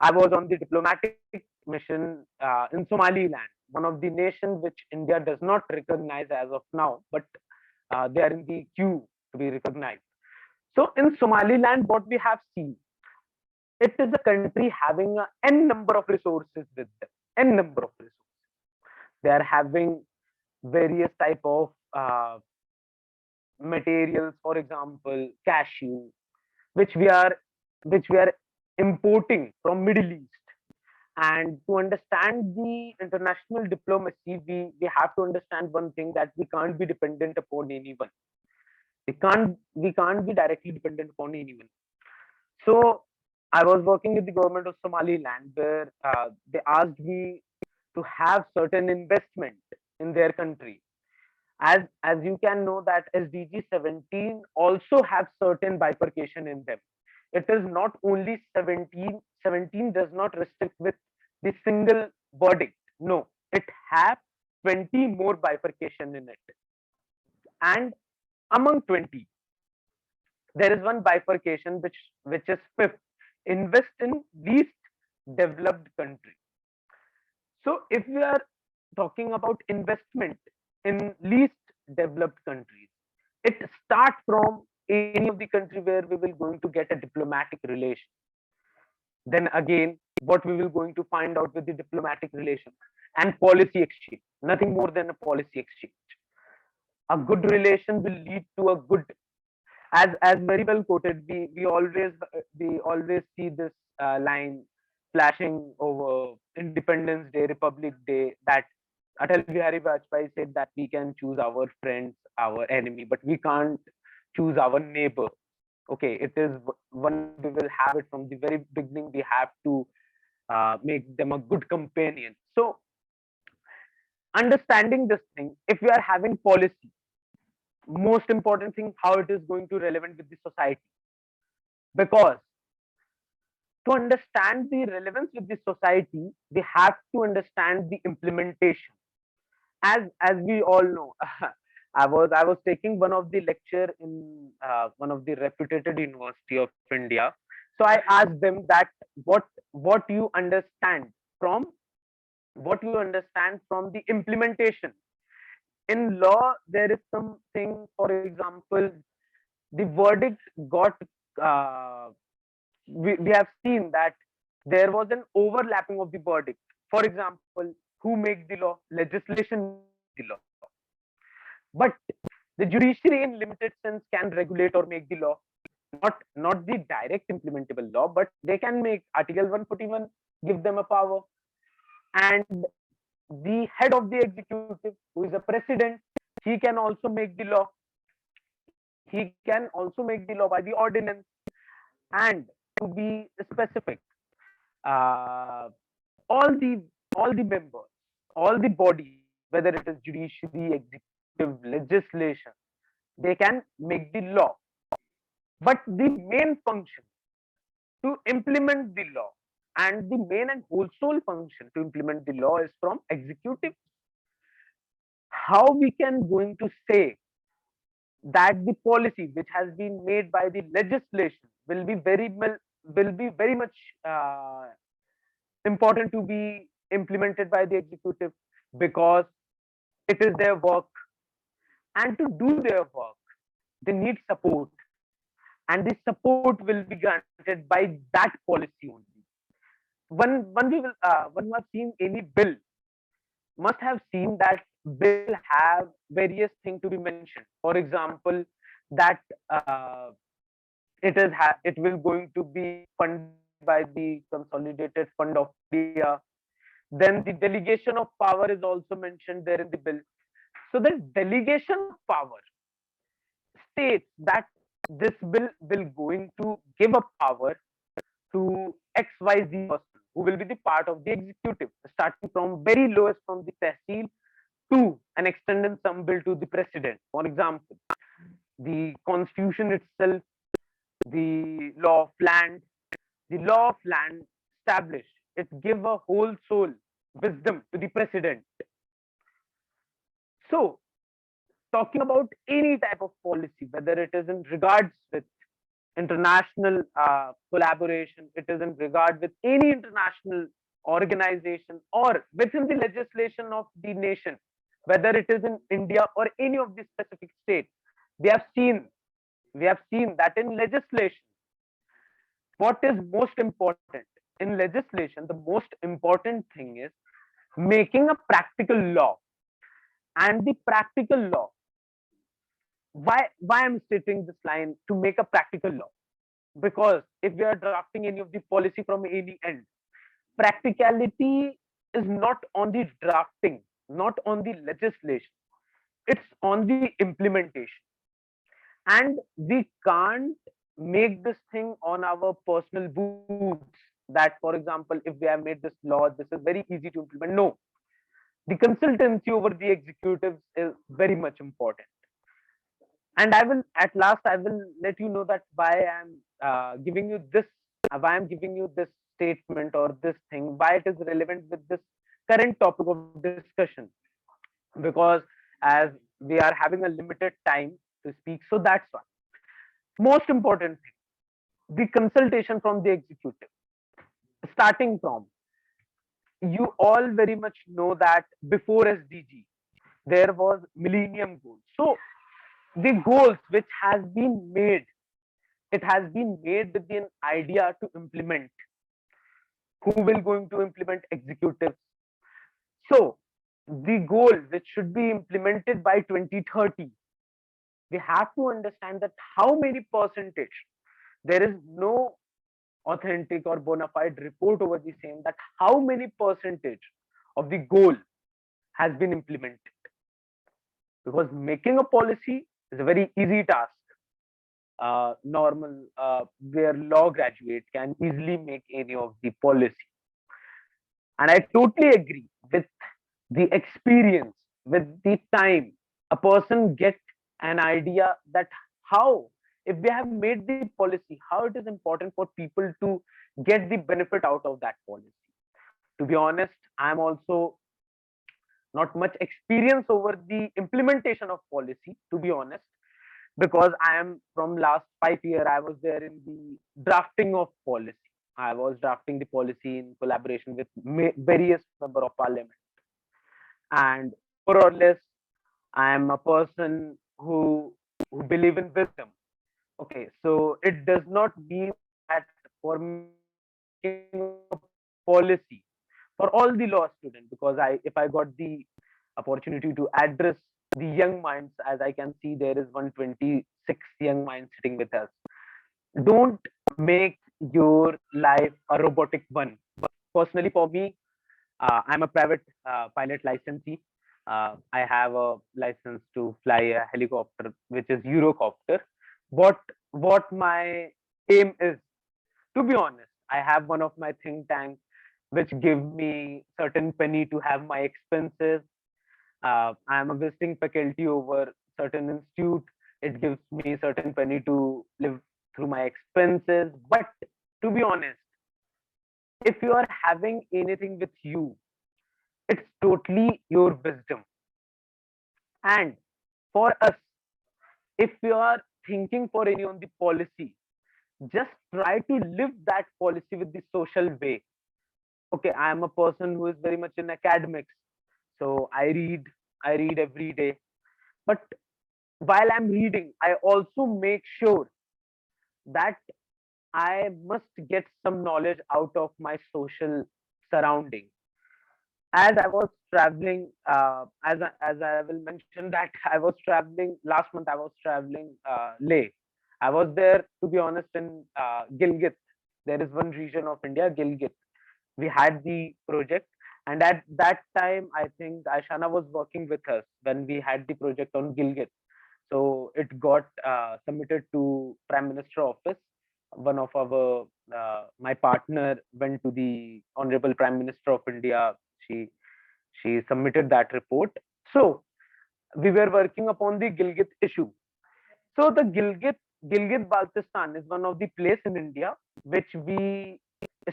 I was on the diplomatic mission in Somaliland, one of the nations which India does not recognize as of now, but they are in the queue to be recognized. So in Somaliland, what we have seen, it is a country having a n number of resources with them, n number of resources. They are having various type of materials, for example, cashew, which we are which we are importing from Middle East. And to understand the international diplomacy, we have to understand one thing, that we can't be dependent upon anyone. We can't be directly dependent upon anyone. So I was working with the government of Somaliland, where they asked me to have certain investment in their country. As you can know that SDG 17 also have certain bifurcation in them. It is not only 17. 17 does not restrict with the single verdict. No, it have 20 more bifurcation in it. And among 20, there is one bifurcation which is fifth: invest in least developed country. So if we are talking about investment in least developed countries, it starts from any of the country where we will going to get a diplomatic relation. Then again, what we will going to find out with the diplomatic relation and policy exchange, nothing more than a policy exchange. A good relation will lead to a good, as very well quoted, we always see this line flashing over Independence Day, Republic Day, that Atal Bihari Vajpayee said that we can choose our friends, our enemy, but we can't choose our neighbor. Okay, it is one we will have it from the very beginning. We have to make them a good companion. So understanding this thing, if we are having policy, most important thing, how it is going to relevant with the society. Because to understand the relevance with the society, we have to understand the implementation. As we all know, I was taking one of the lecture in one of the reputed university of India. So I asked them that what you understand from the implementation. In law, there is something, for example, the verdict got we have seen that there was an overlapping of the verdict. For example, who makes the law? Legislation makes the law. But the judiciary in limited sense can regulate or make the law. Not the direct implementable law, but they can make Article 141, give them a power. And the head of the executive, who is a president, he can also make the law. He can also make the law by the ordinance. And to be specific, uh, all the members, all the bodies, whether it is judiciary, executive, legislation, they can make the law. But the main function to implement the law, and the main and whole sole function to implement the law, is from executive. How we can going to say that the policy which has been made by the legislation will be very much important to be implemented by the executive? Because it is their work, and to do their work they need support, and the support will be granted by that policy only. One who have seen any bill must have seen that bill have various things to be mentioned. For example, that it will going to be funded by the Consolidated Fund of India. Then the delegation of power is also mentioned there in the bill. So the delegation of power states that this bill will going to give a power to XYZ person, who will be the part of the executive, starting from very lowest, from the tehsil, to an extended some bill to the president. For example, the constitution itself, the law of land established, it give a whole soul wisdom to the president. So talking about any type of policy, whether it is in regards with international collaboration, it is in regard with any international organization, or within the legislation of the nation, whether it is in India or any of the specific state, we have seen that in legislation, what is most important in legislation, the most important thing is making a practical law. And the practical law why I'm stating this line to make a practical law, because if we are drafting any of the policy from any end, practicality is not on the drafting, not on the legislation, it's on the implementation. And we can't make this thing on our personal boots, that for example, if we have made this law, this is very easy to implement. No, the consultancy over the executives is very much important. And I will, at last I will let you know that why I'm giving you this, why I'm giving you this statement or this thing, why it is relevant with this current topic of discussion. Because as we are having a limited time to speak, so that's why. Most important thing, the consultation from the executive, starting from, you all very much know that before SDG there was millennium goals. So the goals which has been made, it has been made with an idea to implement. Who will going to implement? Executives. So the goal which should be implemented by 2030, we have to understand that how many percentage, there is no authentic or bona fide report over the same, that how many percentage of the goal has been implemented. Because making a policy is a very easy task. Normal, where law graduate can easily make any of the policy. And I totally agree with the experience, with the time, a person get an idea that how, if we have made the policy, how it is important for people to get the benefit out of that policy. To be honest, I'm also not much experience over the implementation of policy, to be honest, because I am from last 5 years, I was there in the drafting of policy. I was drafting the policy in collaboration with various member of parliament. And more or less, I am a person who believe in wisdom. Okay, so it does not mean that for making a policy for all the law students, because if I got the opportunity to address the young minds, as I can see there is 126 young minds sitting with us. Don't make your life a robotic one. Personally, for me, I'm a private pilot licensee. I have a license to fly a helicopter, which is Eurocopter. What my aim is, to be honest, I have one of my think tank which give me certain penny to have my expenses. I am a visiting faculty over certain institute. It gives me certain penny to live through my expenses. But to be honest, if you are having anything with you, it's totally your wisdom. And for us, if you are thinking for any on the policy, just try to live that policy with the social way. Okay, I am a person who is very much in academics, so I read every day. But while I'm reading, I also make sure that I must get some knowledge out of my social surrounding. As I was traveling, as I will mention that I was traveling last month. I was traveling Leh. I was there, to be honest, in Gilgit. There is one region of India, Gilgit. We had the project, and at that time, I think Aishana was working with us when we had the project on Gilgit. So it got submitted to Prime Minister office. One of our my partner went to the Honorable Prime Minister of India. She submitted that report. So we were working upon the Gilgit issue. So the Gilgit Baltistan is one of the place in India which we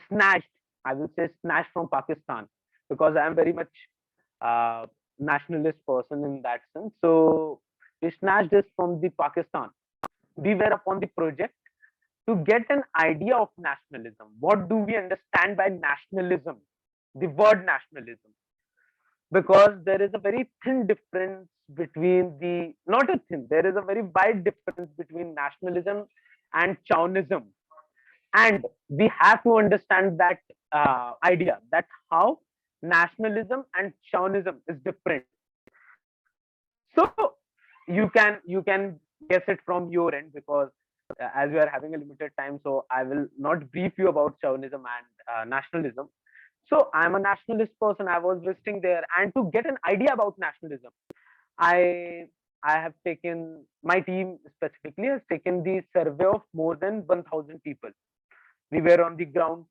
snatched. I will say snatched from Pakistan, because I am very much nationalist person in that sense. So we snatched this from the Pakistan. We were upon the project to get an idea of nationalism. What do we understand by nationalism? The word nationalism. Because there is a very thin difference between the, not a thin, there is a very wide difference between nationalism and Chauvinism. And we have to understand that idea, that how nationalism and Chauvinism is different. So you can guess it from your end, because as we are having a limited time, so I will not brief you about chauvinism and nationalism. So I'm a nationalist person. I was visiting there, and to get an idea about nationalism, I I have taken, my team specifically has taken the survey of more than 1,000 people. We were on the ground.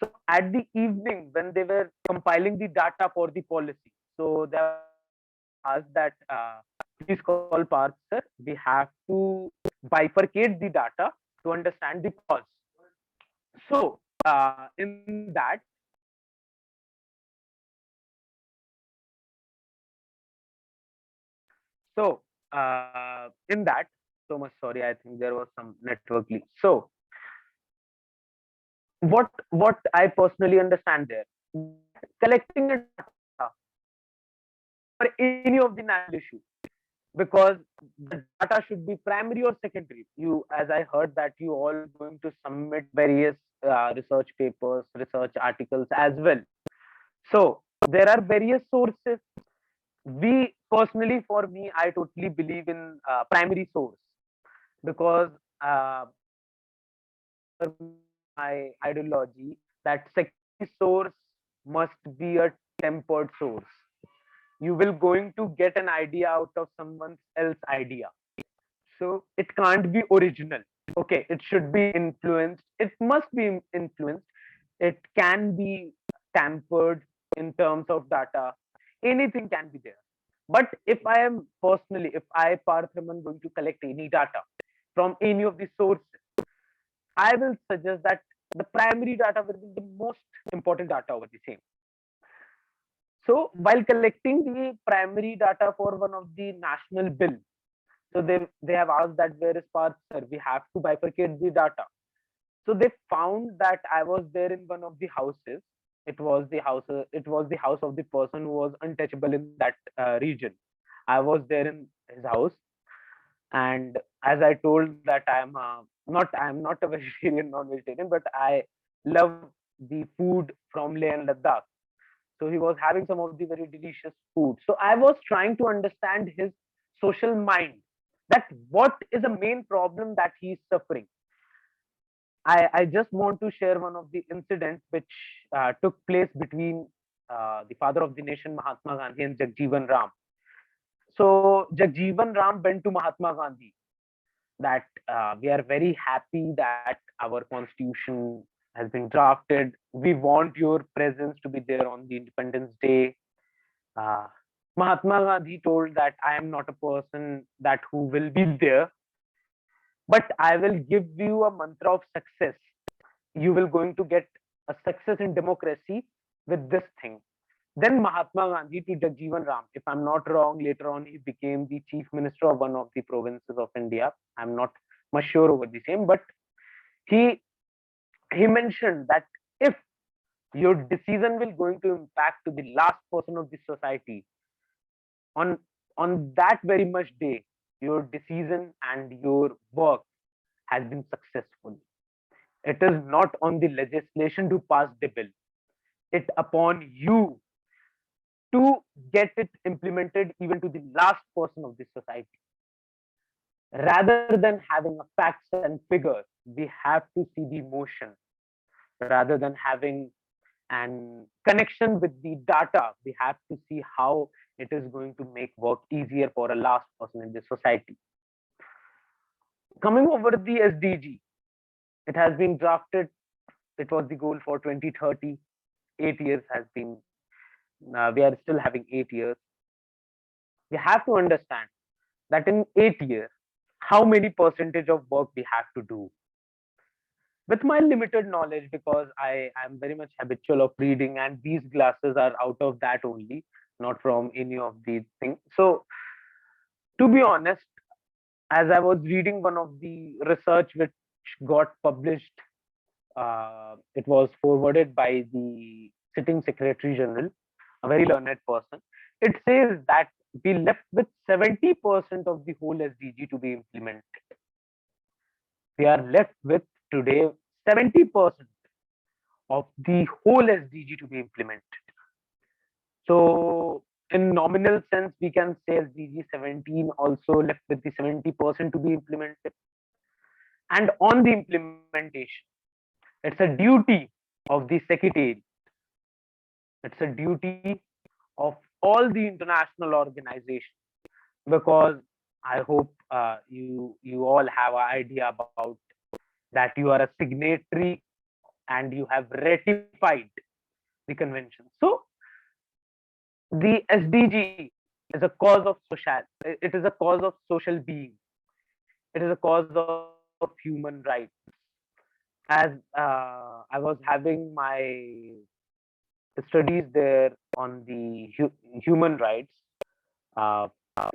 So at the evening, when they were compiling the data for the policy, so they asked that, please call Parth sir, we have to bifurcate the data to understand the cause. So in that, so in that, so much sorry, I think there was some network leak. So what I personally understand there, collecting a data for any of the national issue, because the data should be primary or secondary. You, as I heard that you all going to submit various research papers, research articles as well. So there are various sources. We personally, for me, I totally believe in primary source, because uh, my ideology that secondary source must be a tempered source. You will going to get an idea out of someone else idea, so it can't be original. Okay, it should be influenced, it must be influenced, it can be tampered in terms of data, anything can be there. But if I am personally, if I Parthraman going to collect any data from any of the sources, I will suggest that the primary data will be the most important data over the same. So while collecting the primary data for one of the national bill, so they have asked that where is Parth sir, we have to bifurcate the data. So they found that I was there in one of the houses. It was the house. It was the house of the person who was untouchable in that region. I was there in his house, and as I told that I'm not a vegetarian, non-vegetarian, but I love the food from Leh and Ladakh. So he was having some of the very delicious food. So I was trying to understand his social mind, that what is the main problem that he is suffering. I just want to share one of the incidents which took place between the father of the nation, Mahatma Gandhi, and Jagjeevan Ram. So Jagjeevan Ram went to Mahatma Gandhi that we are very happy that our constitution has been drafted. We want your presence to be there on the Independence Day. Uh, Mahatma Gandhi told that I am not a person that who will be there, but I will give you a mantra of success. You will going to get a success in democracy with this thing. Then Mahatma Gandhi to Jagjeevan Ram, if I'm not wrong, later on he became the chief minister of one of the provinces of India. I'm not much sure over the same, but he he mentioned that if your decision will going to impact to the last person of the society, on that very much day, your decision and your work has been successful. It is not on the legislation to pass the bill. It upon you to get it implemented even to the last person of the society. Rather than having a facts and figures, we have to see the emotion. Rather than having an connection with the data, we have to see how it is going to make work easier for a last person in the society. Coming over the SDG, it has been drafted. It was the goal for 2030. 8 years has been, we are still having 8 years. We have to understand that in 8 years, how many percentage of work we have to do. With my limited knowledge, because I am very much habitual of reading, and these classes are out of that only, not from any of these things. So to be honest, as I was reading one of the research which got published, it was forwarded by the sitting Secretary General, a very learned person. It says that we left with 70% of the whole SDG to be implemented. We are left with today 70% of the whole SDG to be implemented. So in nominal sense, we can say SDG 17 also left with the 70% to be implemented. And on the implementation, it's a duty of the secretary. It's a duty of all the international organizations, because I hope you all have an idea about that you are a signatory and you have ratified the convention. So the SDG is a cause of social. It is a cause of social being. It is a cause of human rights. As I was having my studies there on the human rights uh,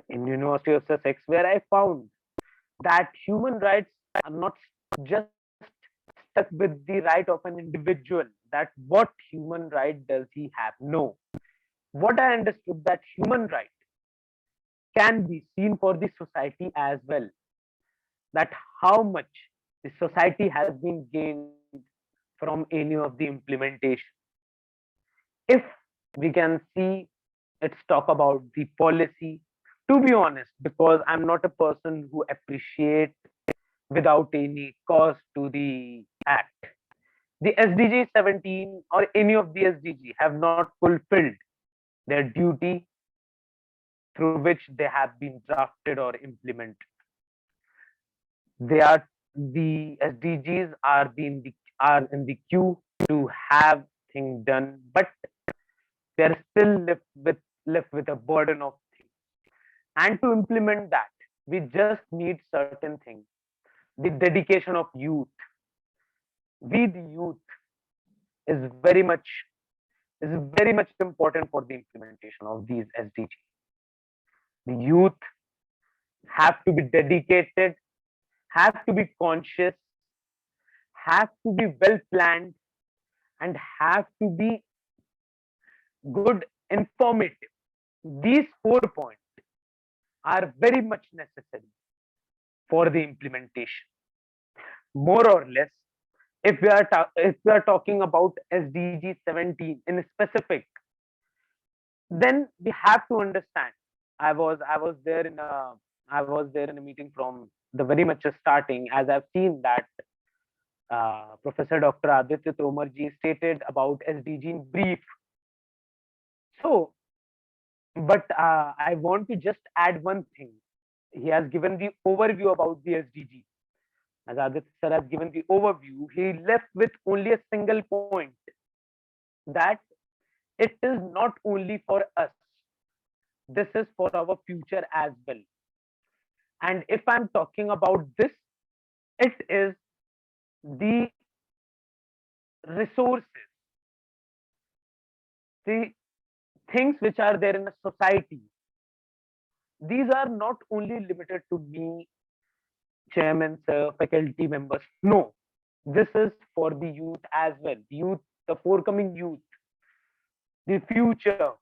in University of Sussex, where I found that human rights are not just stuck with the right of an individual, that what human right does he have? No. What I understood, that human right can be seen for the society as well, that how much the society has been gained from any of the implementation. If we can see, let's talk about the policy. To be honest, because I'm not a person who appreciate without any cost to the act. The SDG 17 or any of the SDG have not fulfilled their duty through which they have been drafted or implemented. They are the SDGs are in the queue to have things done, but they're still left with a burden of things. And to implement that, we just need certain things. The dedication of youth. We the youth is very much important for the implementation of these SDGs. The youth have to be dedicated, have to be conscious, have to be well planned, and have to be good informative. These 4 points are very much necessary for the implementation. More or less, if we are talking about SDG 17 in specific, then we have to understand. I was there in a meeting from the very much starting, as I've seen that Professor Dr. Aditya Tomarji stated about SDG in brief. So, but I want to just add one thing. He has given the overview about the SDG. As Aditya sir has given the overview, he left with only a single point, that it is not only for us, this is for our future as well. And if I'm talking about this, it is the resources, the things which are there in a society. These are not only limited to me, chairman, sir, faculty members. No, this is for the youth as well. Youth, the forthcoming youth, the future,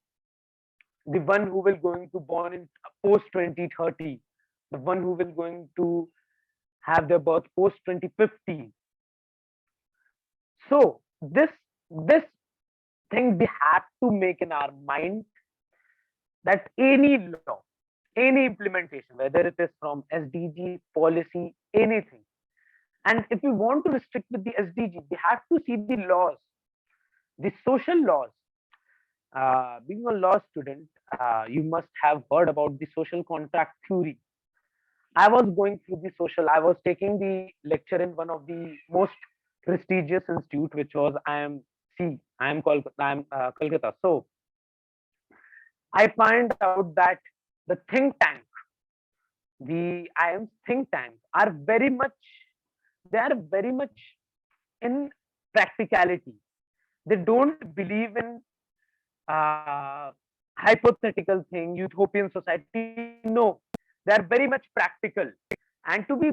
the one who will going to born in post 2030, the one who will going to have their birth post 2050. So this thing we have to make in our mind, that any law, any implementation, whether it is from SDG, policy, anything. And if we want to restrict with the SDG, we have to see the laws, the social laws. Being a law student, you must have heard about the social contract theory. I was going through I was taking the lecture in one of the most prestigious institute, which was Kolkata. So I find out that the think tank, the IIM think tanks are very much in practicality. They don't believe in hypothetical thing, utopian society. No, they are very much practical. And to be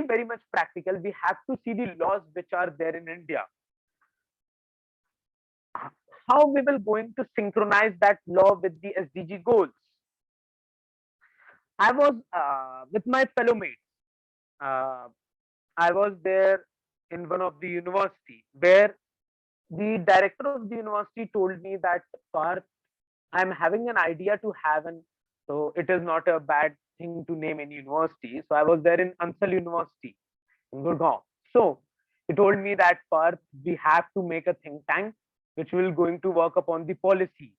very much practical, we have to see the laws which are there in India. How we will going to synchronize that law with the SDG goals? I was with my fellow mates. I was there in one of the university where the director of the university told me that, Parth, I'm having an idea to have an, so it is not a bad thing to name any university. So I was there in Ansal University in Gurgaon. So he told me that Parth, we have to make a think tank which will going to work upon the policy.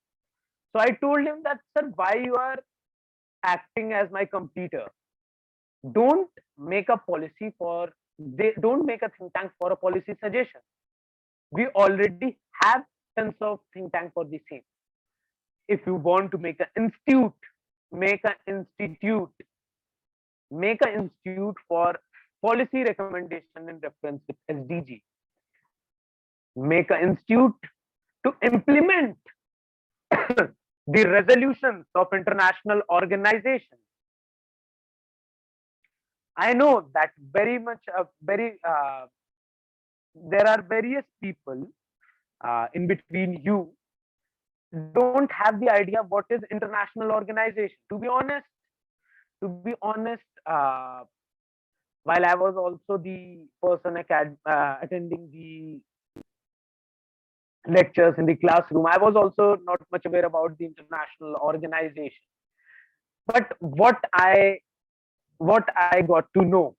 So I told him that, sir, why you are acting as my competitor? Don't make a policy for, they don't make a think tank for a policy suggestion. We already have tons of think tank for the same. If you want to make an institute, make an institute, make an institute for policy recommendation in reference with SDG. Make an institute to implement the resolutions of international organizations. I know that very much, there are various people in between you don't have the idea what is international organization. To be honest, while I was also the person attending the lectures in the classroom, I was also not much aware about the international organization. But what I got to know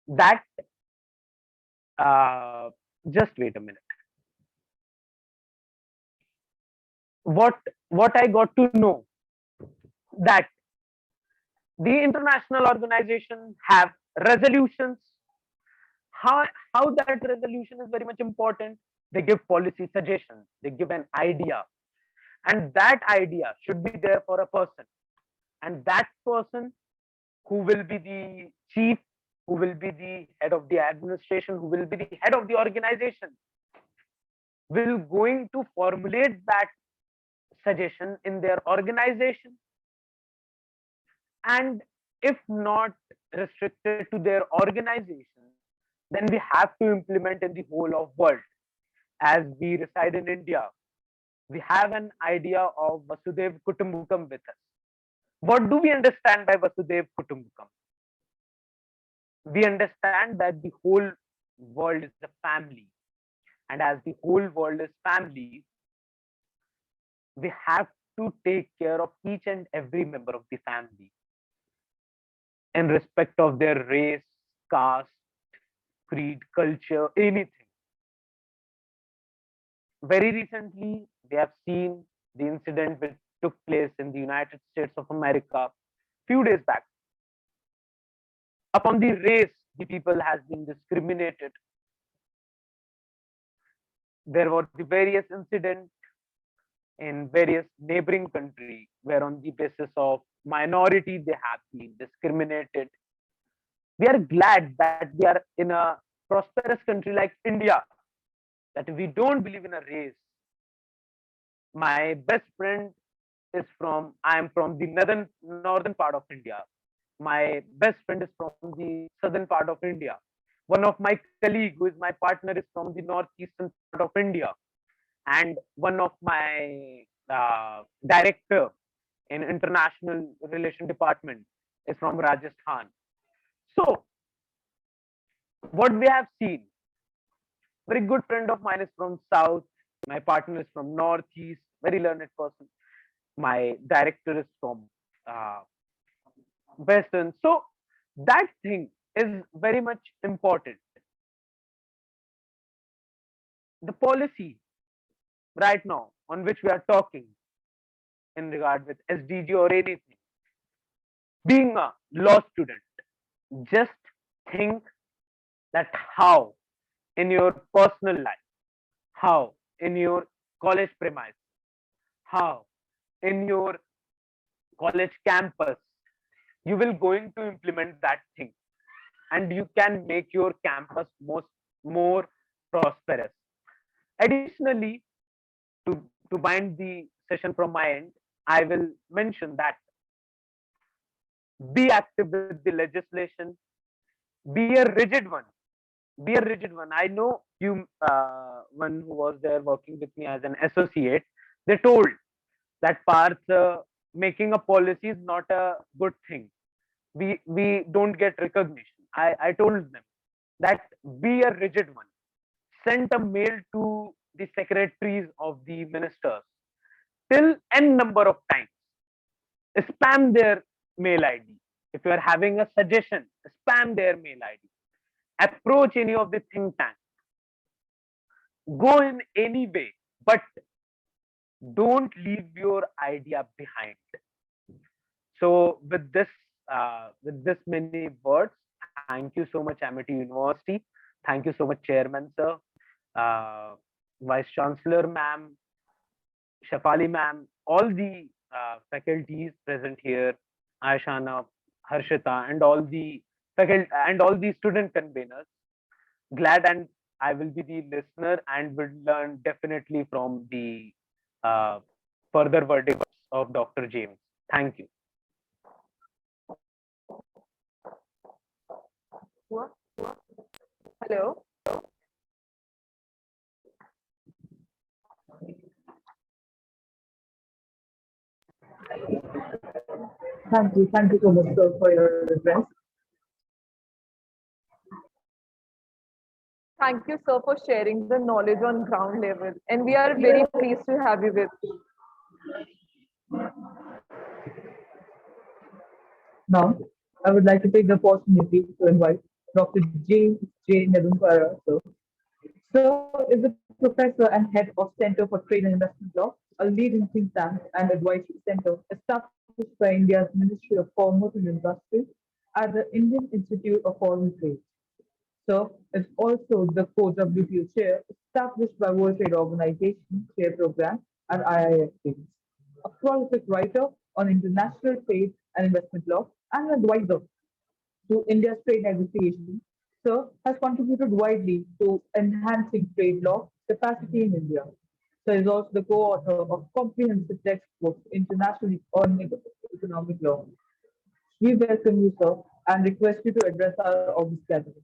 that, just wait a minute. What I got to know that the international organization have resolutions. How that resolution is very much important. They give policy suggestions. They give an idea, and that idea should be there for a person. And that person who will be the chief, who will be the head of the administration, who will be the head of the organization, will going to formulate that suggestion in their organization. And if not restricted to their organization, then we have to implement in the whole of world. As we reside in India, we have an idea of Vasudev Kutumbakam with us. What do we understand by Vasudev Kutumbakam? We understand that the whole world is a family. And as the whole world is family, we have to take care of each and every member of the family in respect of their race, caste, creed, culture, anything. Very recently, we have seen the incident which took place in the United States of America few days back. Upon the race, the people has been discriminated. There were the various incidents in various neighboring countries where on the basis of minority they have been discriminated. We are glad that we are in a prosperous country like India, that we don't believe in a race. My best friend is from, I am from the northern part of India. My best friend is from the southern part of India. One of my colleague who is my partner is from the northeastern part of India. And one of my director in international relation department is from Rajasthan. So what we have seen, very good friend of mine is from south, my partner is from northeast, very learned person. My director is from western. So that thing is very much important. The policy right now on which we are talking in regard with SDG or anything, being a law student, just think that how in your personal life, how in your college premise, how in your college campus, you will going to implement that thing, and you can make your campus more prosperous. Additionally, to bind the session from my end, I will mention that be active with the legislation, be a rigid one. Be a rigid one. I know you, one who was there working with me as an associate, they told that Parth, making a policy is not a good thing. We don't get recognition. I told them that be a rigid one. Send a mail to the secretaries of the ministers till n number of times. Spam their mail ID. If you are having a suggestion, spam their mail ID. Approach any of the think tank. Go in any way, but don't leave your idea behind. So with this many words, thank you so much, Amity University. Thank you so much, Chairman sir, Vice Chancellor ma'am, Shafali ma'am, all the faculties present here, Aishana, Harshita, and all the faculty and all the student conveners. Glad and I will be the listener and will learn definitely from the uh, further verdicts of Dr. James. Thank you. What? Hello. Thank you so much, sir, for your address. Thank you, sir, for sharing the knowledge on ground level. And we are very pleased to have you with. Now, I would like to take the opportunity to invite Dr. James J. Nedumpara, sir. Sir is a professor and head of Center for Trade and Investment Law, a leading think tank and advisory center established by India's Ministry of Commerce and Industry at the Indian Institute of Foreign Trade. Sir is also the co-WTO chair established by World Trade Organization Chair Program at IISc, a prolific writer on international trade and investment law and an advisor to India's trade negotiations. Sir has contributed widely to enhancing trade law capacity in India. Sir is also the co-author of comprehensive textbooks internationally on economic law. We welcome you, sir, and request you to address our August gathering.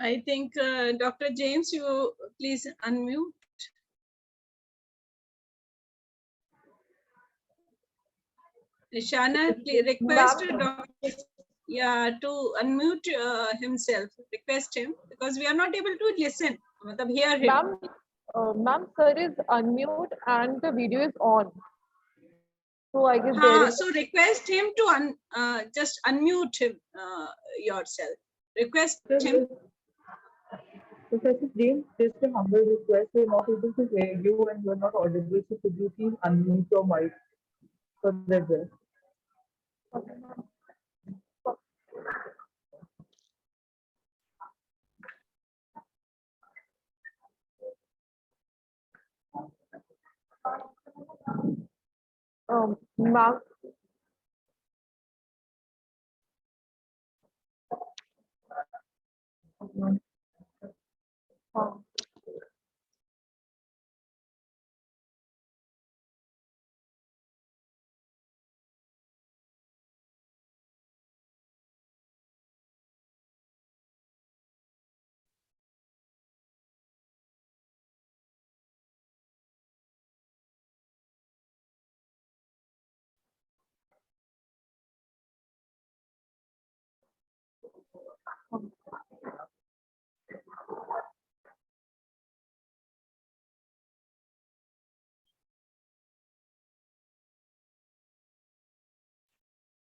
I think Dr. James, you please unmute. Shana, request Dr. Yeah, to unmute himself. Request him because we are not able to listen. Hear him. Ma'am, sir is unmute and the video is on. So I guess there is. So request him to just unmute him yourself. Request him. Professor James, just a humble request. We're not able to hear you and you're not audible. So could you please unmute your mic for the address? Ma'am,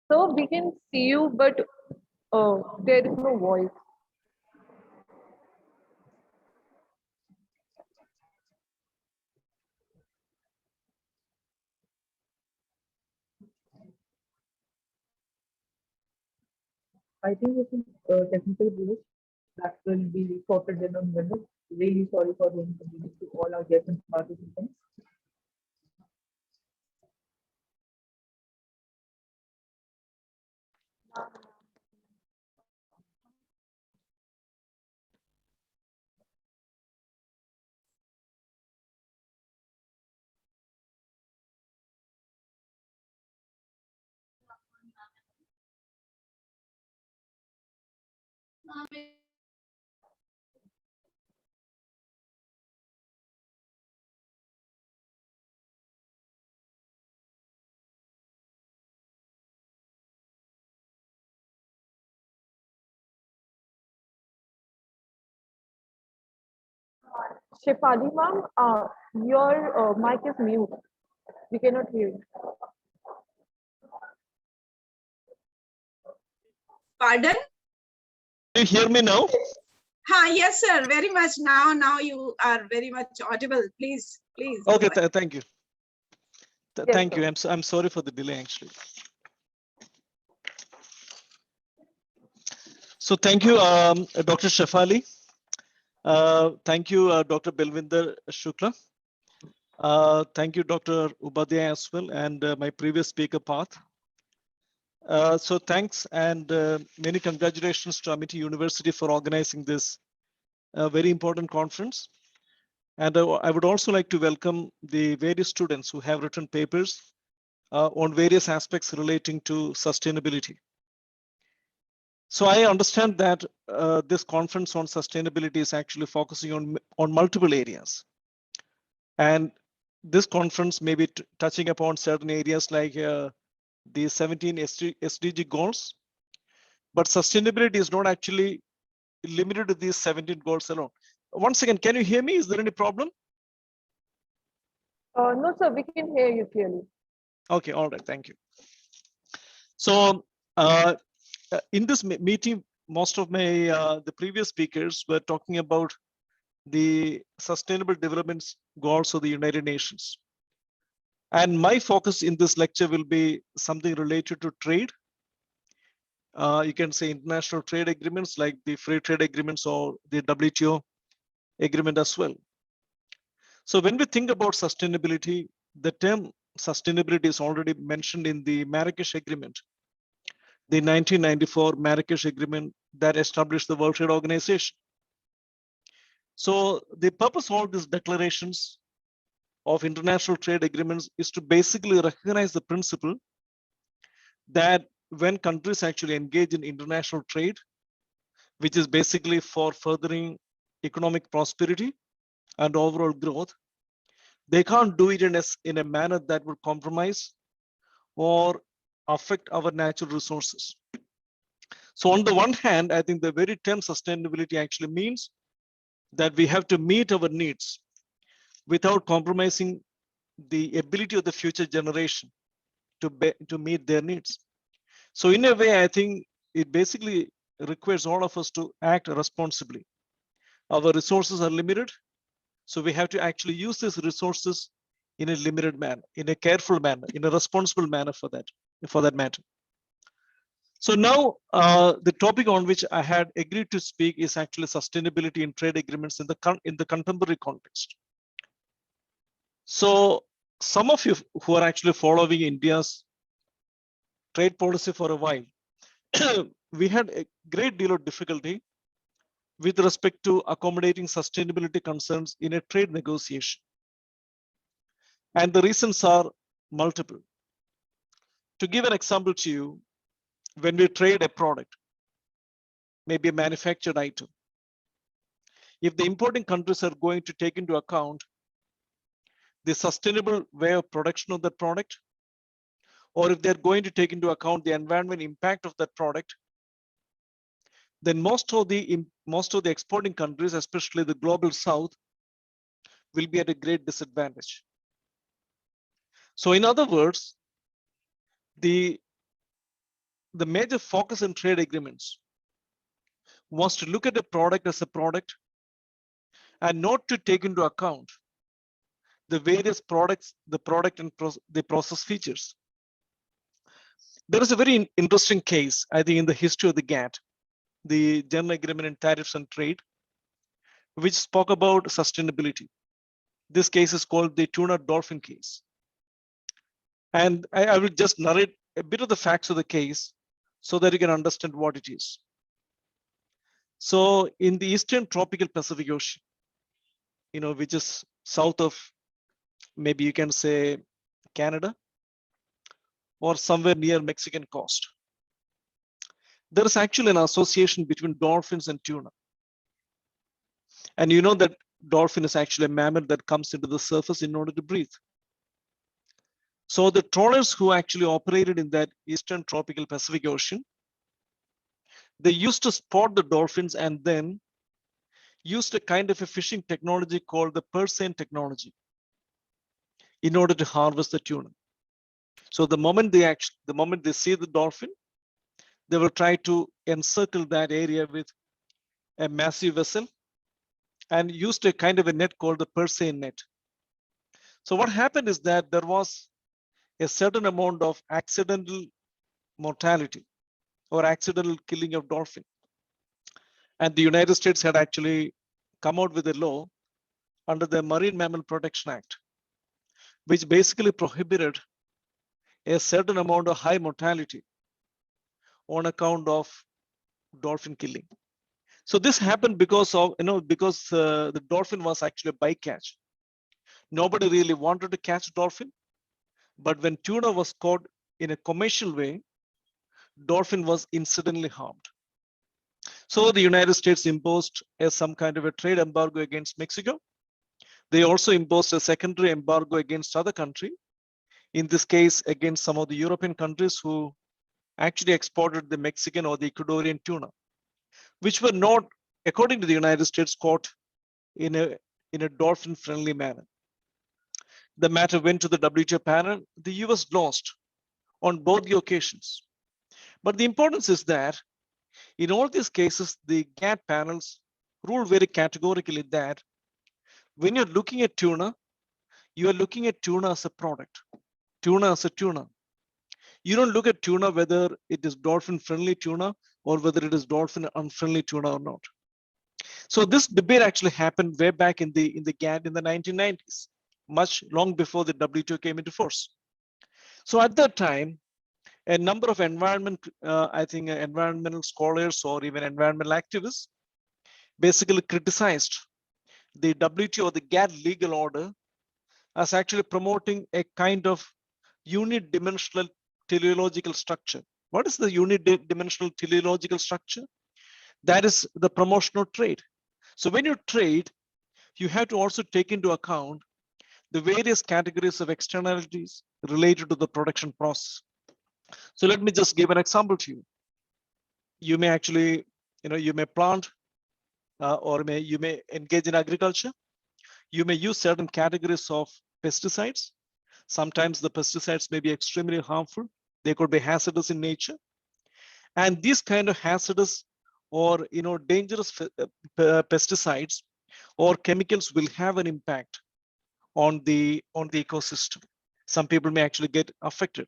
so we can see you, but there is no voice. I think it's a technical glitch that will be sorted in a minute. Really sorry for the inconvenience to all our guests and participants. Shefali ma'am, your mic is mute. We cannot hear you. Pardon? You hear me now? Yes, sir. Very much. Now you are very much audible. Please. Go Okay, ahead. thank you. Yes, Thank sir. you. I'm sorry for the delay actually. So thank you, Dr. Shefali. Thank you, Dr. Belvinder Shukla. Thank you, Dr. Upadhyay as well, and my previous speaker Path. So thanks and many congratulations to Amity University for organizing this very important conference. And I would also like to welcome the various students who have written papers on various aspects relating to sustainability. So I understand that this conference on sustainability is actually focusing on multiple areas. And this conference may be touching upon certain areas like the 17 SDG goals, but sustainability is not actually limited to these 17 goals alone. Once again, can you hear me? Is there any problem? No, sir, we can hear you clearly. Okay, all right, thank you. So in this meeting, most of the previous speakers were talking about the Sustainable Development Goals of the United Nations. And my focus in this lecture will be something related to trade. You can say international trade agreements like the free trade agreements or the WTO agreement as well. So when we think about sustainability, the term sustainability is already mentioned in the Marrakesh Agreement, the 1994 Marrakesh Agreement that established the World Trade Organization. So the purpose of all these declarations of international trade agreements is to basically recognize the principle that when countries actually engage in international trade, which is basically for furthering economic prosperity and overall growth, they can't do it in a manner that would compromise or affect our natural resources. So on the one hand, I think the very term sustainability actually means that we have to meet our needs without compromising the ability of the future generation to meet their needs. So in a way, I think it basically requires all of us to act responsibly. Our resources are limited, so we have to actually use these resources in a limited manner, in a careful manner, in a responsible manner for that matter. So now the topic on which I had agreed to speak is actually sustainability in trade agreements in the contemporary context. So some of you who are actually following India's trade policy for a while, we had a great deal of difficulty with respect to accommodating sustainability concerns in a trade negotiation. And the reasons are multiple. To give an example to you, when we trade a product, maybe a manufactured item, if the importing countries are going to take into account the sustainable way of production of that product, or if they're going to take into account the environmental impact of that product, then most of the exporting countries, especially the global south, will be at a great disadvantage. So in other words, the major focus in trade agreements was to look at a product as a product and not to take into account the various products, the product and the process features. There is a very interesting case, I think, in the history of the GATT, the General Agreement in Tariffs and Trade, which spoke about sustainability. This case is called the tuna dolphin case. And I will just narrate a bit of the facts of the case so that you can understand what it is. So in the Eastern Tropical Pacific Ocean, which is south of, maybe you can say, Canada, or somewhere near Mexican coast, there is actually an association between dolphins and tuna. And you know that dolphin is actually a mammal that comes into the surface in order to breathe. So the trawlers who actually operated in that Eastern Tropical Pacific Ocean, they used to spot the dolphins and then used a kind of a fishing technology called the Persane technology in order to harvest the tuna. So the moment they see the dolphin, they will try to encircle that area with a massive vessel and used a kind of a net called the Persane net. So what happened is that there was a certain amount of accidental mortality or accidental killing of dolphin. And the United States had actually come out with a law under the Marine Mammal Protection Act, which basically prohibited a certain amount of high mortality on account of dolphin killing. So this happened because of, the dolphin was actually a bycatch. Nobody really wanted to catch dolphin, but when tuna was caught in a commercial way, dolphin was incidentally harmed. So the United States imposed some kind of a trade embargo against Mexico. They also imposed a secondary embargo against other country, in this case against some of the European countries who actually exported the Mexican or the Ecuadorian tuna, which were not, according to the United States, caught in a dolphin-friendly manner. The matter went to the WTO panel. The US lost on both the occasions. But the importance is that in all these cases, the GATT panels ruled very categorically that when you're looking at tuna, you are looking at tuna as a product, tuna as a tuna. You don't look at tuna whether it is dolphin-friendly tuna or whether it is dolphin-unfriendly tuna or not. So this debate actually happened way back in the GATT in the 1990s, much long before the WTO came into force. So at that time, a number of environmental scholars or even environmental activists basically criticized the WTO or the GATT legal order as actually promoting a kind of unidimensional teleological structure. What is the unidimensional teleological structure? That is the promotional trade. So when you trade, you have to also take into account the various categories of externalities related to the production process. So let me just give an example to you. You may actually, you may plant or you may engage in agriculture. You may use certain categories of pesticides. Sometimes the pesticides may be extremely harmful. They could be hazardous in nature. And these kind of hazardous or dangerous pesticides or chemicals will have an impact on the ecosystem. Some people may actually get affected.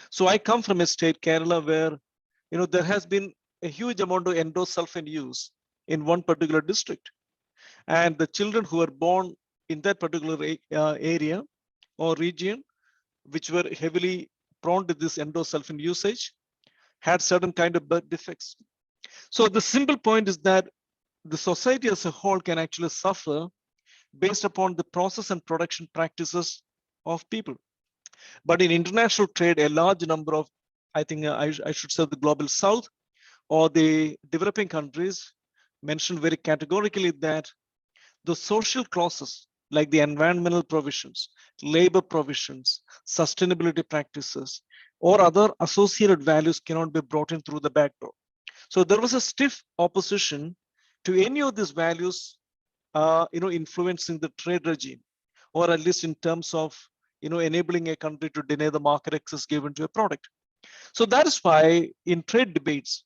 So I come from a state, Kerala, where there has been a huge amount of endosulfan use in one particular district, and the children who were born in that particular area or region, which were heavily prone to this endosulfan usage, had certain kind of birth defects. So the simple point is that the society as a whole can actually suffer based upon the process and production practices of people. But in international trade, a large number of, I think I should say the global south or the developing countries mentioned very categorically that the social clauses like the environmental provisions, labor provisions, sustainability practices, or other associated values cannot be brought in through the back door. So there was a stiff opposition to any of these values, influencing the trade regime, or at least in terms of, enabling a country to deny the market access given to a product. So that is why in trade debates,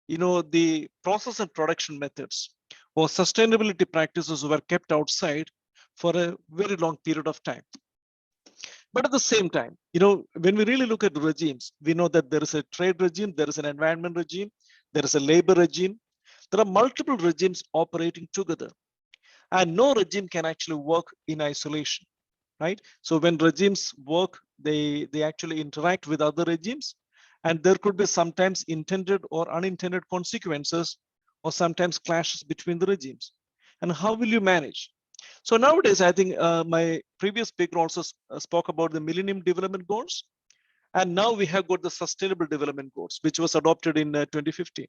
the process and production methods or sustainability practices were kept outside for a very long period of time. But at the same time, when we really look at regimes, we know that there is a trade regime, there is an environment regime, there is a labor regime. There are multiple regimes operating together, and no regime can actually work in isolation, right? So when regimes work, they actually interact with other regimes, and there could be sometimes intended or unintended consequences, or sometimes clashes between the regimes. And how will you manage? So nowadays, I think my previous speaker also spoke about the Millennium Development Goals. And now we have got the Sustainable Development Goals, which was adopted in 2015.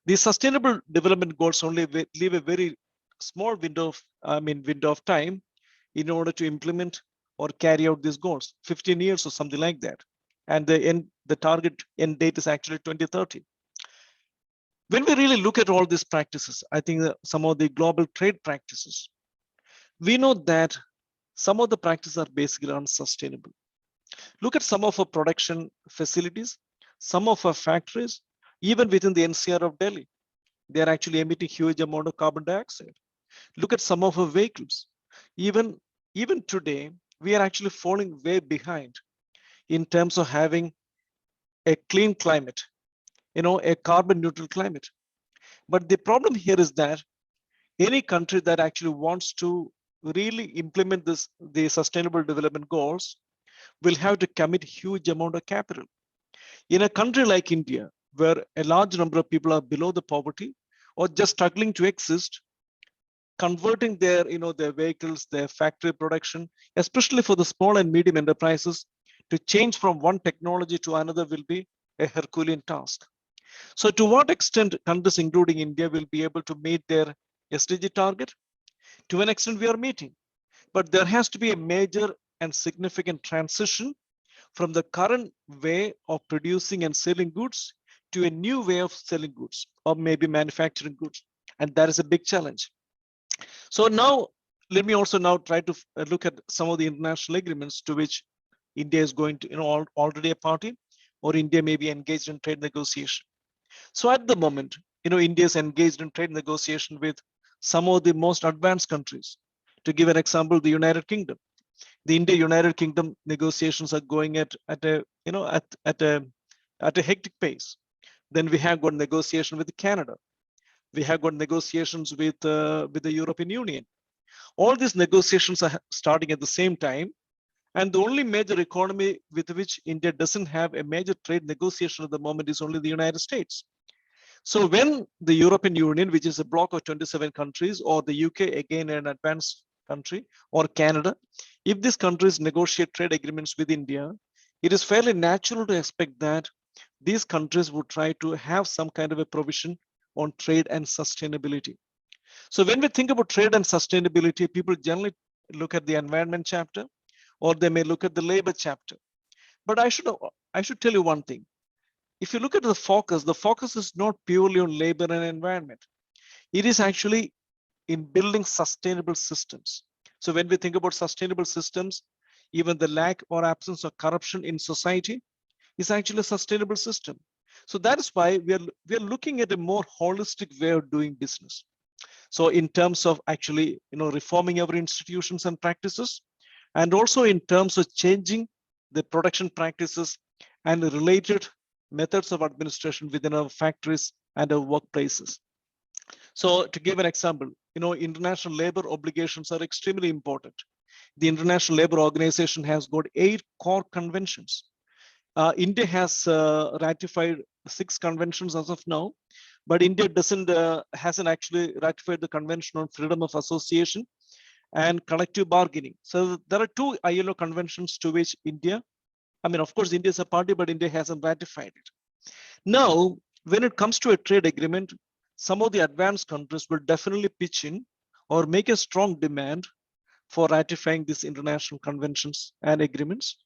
The Sustainable Development Goals only leave a very small window of time in order to implement or carry out these goals, 15 years or something like that. And the target end date is actually 2030. When we really look at all these practices, I think that some of the global trade practices, we know that some of the practices are basically unsustainable. Look at some of our production facilities, some of our factories, even within the NCR of Delhi, they are actually emitting huge amount of carbon dioxide. Look at some of our vehicles. Even, even today, we are actually falling way behind in terms of having a clean climate, a carbon neutral climate. But the problem here is that any country that actually wants to really implement the sustainable development goals will have to commit huge amount of capital. In a country like India, where a large number of people are below the poverty or just struggling to exist, converting their vehicles, their factory production, especially for the small and medium enterprises, to change from one technology to another will be a Herculean task. So to what extent countries, including India, will be able to meet their SDG target? To an extent we are meeting, but there has to be a major and significant transition from the current way of producing and selling goods to a new way of selling goods or maybe manufacturing goods. And that is a big challenge. So now, let me also now try to look at some of the international agreements to which India is going to, already a party, or India may be engaged in trade negotiation. So at the moment, India is engaged in trade negotiation with some of the most advanced countries. To give an example, the United Kingdom. The India-United Kingdom negotiations are going at a hectic pace. Then we have got negotiation with Canada. We have got negotiations with the European Union. All these negotiations are starting at the same time. And the only major economy with which India doesn't have a major trade negotiation at the moment is only the United States. So when the European Union, which is a bloc of 27 countries, or the UK, again an advanced country, or Canada, if these countries negotiate trade agreements with India, it is fairly natural to expect that these countries would try to have some kind of a provision on trade and sustainability. So when we think about trade and sustainability, people generally look at the environment chapter, or they may look at the labor chapter. But I should tell you one thing. If you look at the focus is not purely on labor and environment. It is actually in building sustainable systems. So when we think about sustainable systems, even the lack or absence of corruption in society is actually a sustainable system. So that is why we are looking at a more holistic way of doing business. So in terms of actually, reforming our institutions and practices, and also in terms of changing the production practices and the related methods of administration within our factories and our workplaces. So to give an example, international labor obligations are extremely important. The International Labour Organization has got 8 core conventions. India has ratified 6 conventions as of now, but India hasn't actually ratified the Convention on Freedom of Association and Collective Bargaining. So there are 2 ILO conventions to which India, of course, India is a party, but India hasn't ratified it. Now, when it comes to a trade agreement, some of the advanced countries will definitely pitch in or make a strong demand for ratifying these international conventions and agreements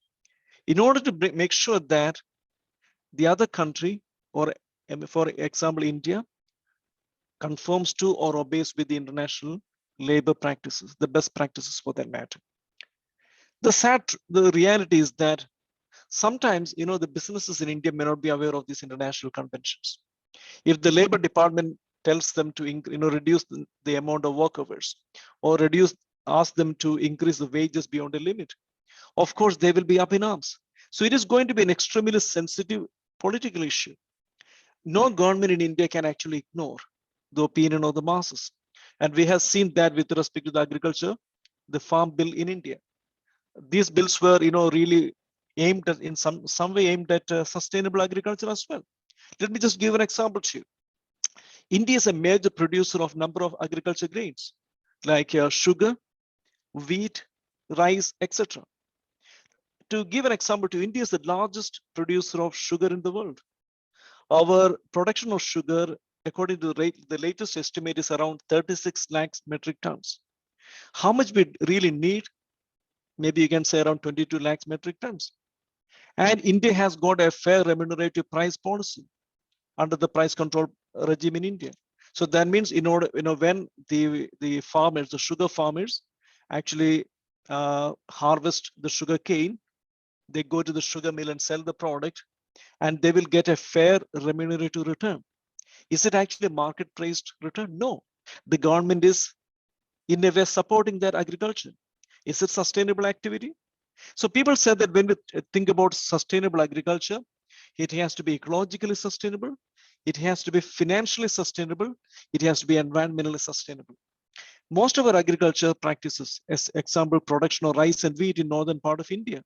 in order to make sure that the other country, or for example, India, conforms to or obeys with the international labor practices, the best practices for that matter. The reality is that sometimes, the businesses in India may not be aware of these international conventions. If the Labor Department tells them to, reduce the amount of work hours, or ask them to increase the wages beyond a limit, of course, they will be up in arms. So it is going to be an extremely sensitive political issue. No government in India can actually ignore the opinion of the masses. And we have seen that with respect to the agriculture, the Farm Bill in India. These bills were, really aimed at, in some way aimed at sustainable agriculture as well. Let me just give an example to you. India is a major producer of number of agriculture grains like sugar, wheat, rice, etc. To give an example to you, India is the largest producer of sugar in the world. Our production of sugar, according to the latest estimate, is around 36 lakhs metric tons. How much we really need? Maybe you can say around 22 lakhs metric tons. And India has got a fair remunerative price policy under the price control regime in India. So that means in order, when the farmers, the sugar farmers actually harvest the sugar cane, they go to the sugar mill and sell the product, and they will get a fair remunerative return. Is it actually a market priced return? No. The government is in a way supporting their agriculture. Is it sustainable activity? So people said that when we think about sustainable agriculture, it has to be ecologically sustainable, it has to be financially sustainable, it has to be environmentally sustainable. Most of our agriculture practices, as example, production of rice and wheat in northern part of India,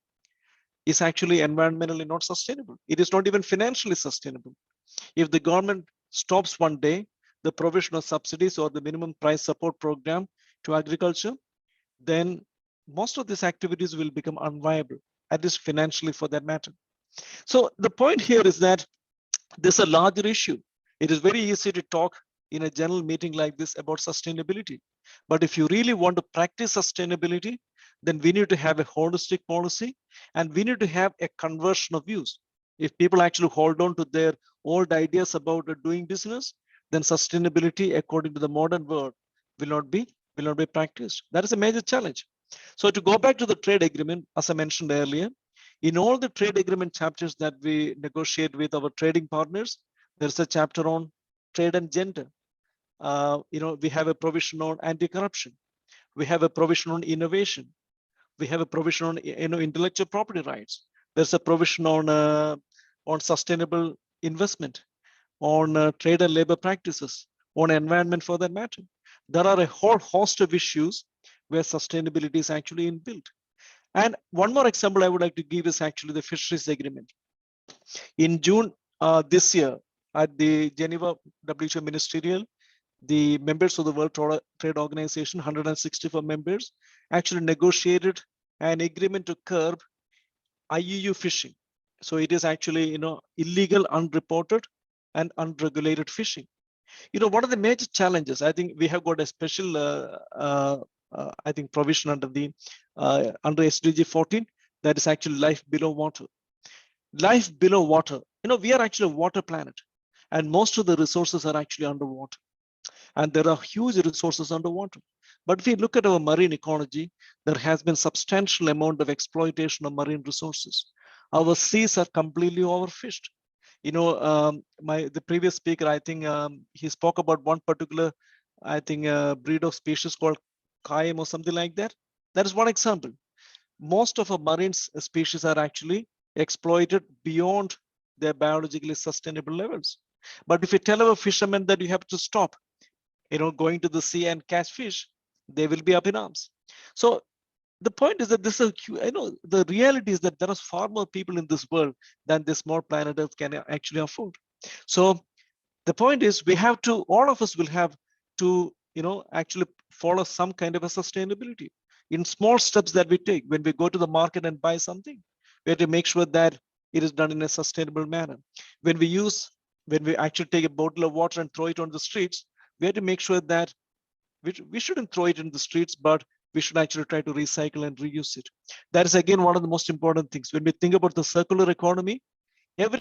is actually environmentally not sustainable. It is not even financially sustainable. If the government stops one day the provision of subsidies or the minimum price support program to agriculture, then most of these activities will become unviable, at least financially for that matter. So the point here is that this is a larger issue. It is very easy to talk in a general meeting like this about sustainability. But if you really want to practice sustainability, then we need to have a holistic policy, and we need to have a conversion of views. If people actually hold on to their old ideas about doing business, then sustainability according to the modern world will not be practiced. That is a major challenge. So to go back to the trade agreement, as I mentioned earlier, in all the trade agreement chapters that we negotiate with our trading partners, there's a chapter on trade and gender. We have a provision on anti-corruption. We have a provision on innovation. We have a provision on intellectual property rights. There's a provision on sustainable investment, on trade and labor practices, on environment for that matter. There are a whole host of issues where sustainability is actually inbuilt. And one more example I would like to give is actually the fisheries agreement. In June this year, at the Geneva WTO Ministerial, the members of the World Trade Organization, 164 members, actually negotiated an agreement to curb IUU fishing. So it is actually, illegal, unreported, and unregulated fishing. One of the major challenges, I think we have got a special, I think, provision under the under SDG 14, that is actually life below water. Life below water. We are actually a water planet, and most of the resources are actually underwater. And there are huge resources underwater. But if we look at our marine ecology, there has been substantial amount of exploitation of marine resources. Our seas are completely overfished. The previous speaker, I think he spoke about one particular, I think, breed of species called Kaim or something like that. That is one example. Most of our marine species are actually exploited beyond their biologically sustainable levels. But if you tell our fishermen that you have to stop, going to the sea and catch fish, they will be up in arms. So the point is that this is, the reality is that there are far more people in this world than this small planet Earth can actually afford. So the point is, we have to, all of us will have to, actually follow some kind of a sustainability in small steps that we take. When we go to the market and buy something, we have to make sure that it is done in a sustainable manner. When we actually take a bottle of water and throw it on the streets, we have to make sure that we shouldn't throw it in the streets, but we should actually try to recycle and reuse it. That is, again, one of the most important things. When we think about the circular economy, every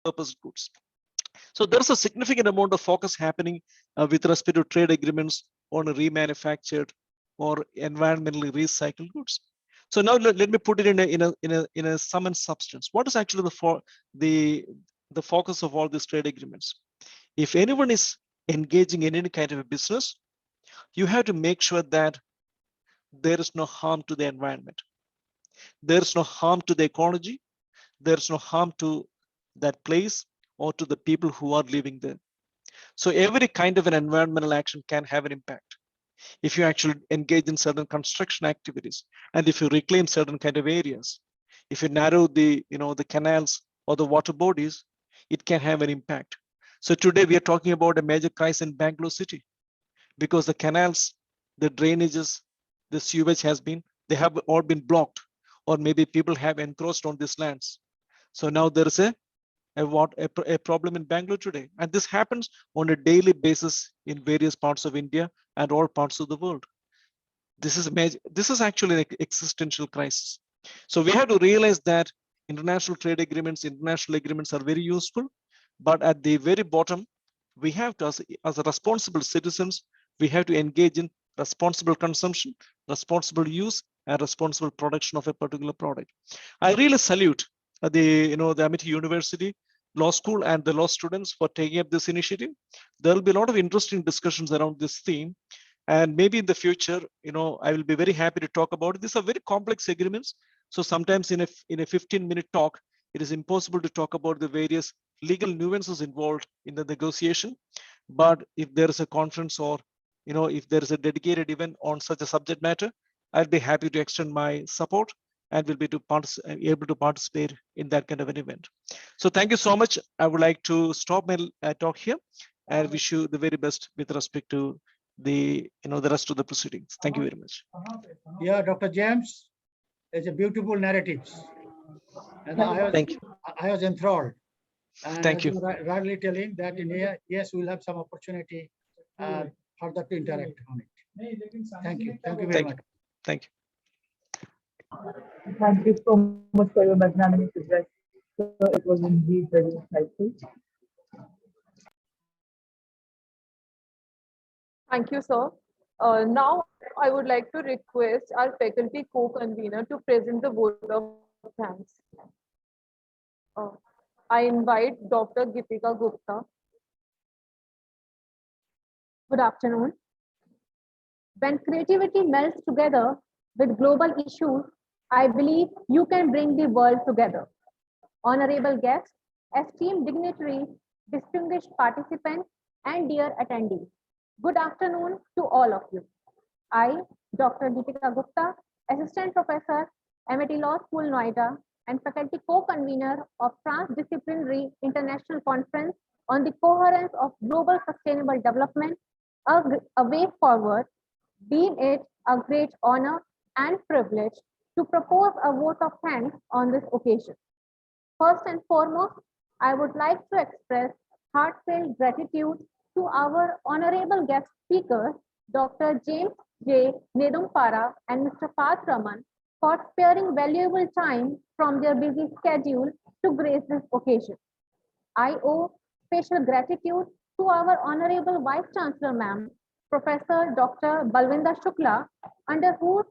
purpose goods. So there's a significant amount of focus happening with respect to trade agreements on remanufactured or environmentally recycled goods. So now let me put it in a sum and substance. What is actually the focus of all these trade agreements? If anyone is engaging in any kind of a business, you have to make sure that there is no harm to the environment. There is no harm to the ecology. There is no harm to that place or to the people who are living there. So every kind of an environmental action can have an impact. If you actually engage in certain construction activities, and if you reclaim certain kind of areas, if you narrow the canals or the water bodies, it can have an impact. So today we are talking about a major crisis in Bangalore city, because the canals, the drainages, the sewage they have all been blocked, or maybe people have encroached on these lands. So now there is a a problem in Bangalore today. And this happens on a daily basis in various parts of India and all parts of the world. This is actually an existential crisis. So we have to realize that international trade agreements, international agreements are very useful, but at the very bottom, we have to, as a responsible citizens, we have to engage in responsible consumption, responsible use, and responsible production of a particular product. I really salute the Amity University Law School and the law students for taking up this initiative. There will be a lot of interesting discussions around this theme. And maybe in the future, I will be very happy to talk about it. These are very complex agreements. So sometimes in a 15-minute talk, it is impossible to talk about the various legal nuances involved in the negotiation. But if there is a conference or, if there is a dedicated event on such a subject matter, I'll be happy to extend my support and will be able to participate in that kind of an event. So thank you so much. I would like to stop my talk here and wish you the very best with respect to the rest of the proceedings. Thank you very much. Yeah, Dr. James, it's a beautiful narratives. And Thank you. I was enthralled. And Thank as you. were rightly telling that in here, yes, we'll have some opportunity further to interact on it. Thank you. Thank you very much. Thank you. Thank you so much for your magnanimous address. So it was indeed very insightful. Thank you, sir. Now, I would like to request our faculty co-convener to present the vote of thanks. I invite Dr. Geetika Gupta. Good afternoon. When creativity melts together with global issues, I believe you can bring the world together. Honorable guests, esteemed dignitaries, distinguished participants, and dear attendees, good afternoon to all of you. I, Dr. Geetika Gupta, Assistant Professor, Amity Law School, Noida, and faculty co-convener of Transdisciplinary International Conference on the Coherence of Global Sustainable Development, a way forward, deem it a great honor and privilege to propose a vote of thanks on this occasion. First and foremost, I would like to express heartfelt gratitude to our honorable guest speakers, Dr. James J. Nedumpara and Mr. Path Raman, for sparing valuable time from their busy schedule to grace this occasion. I owe special gratitude to our Honorable Vice Chancellor, Ma'am, Professor Dr. Balwinder Shukla, under whose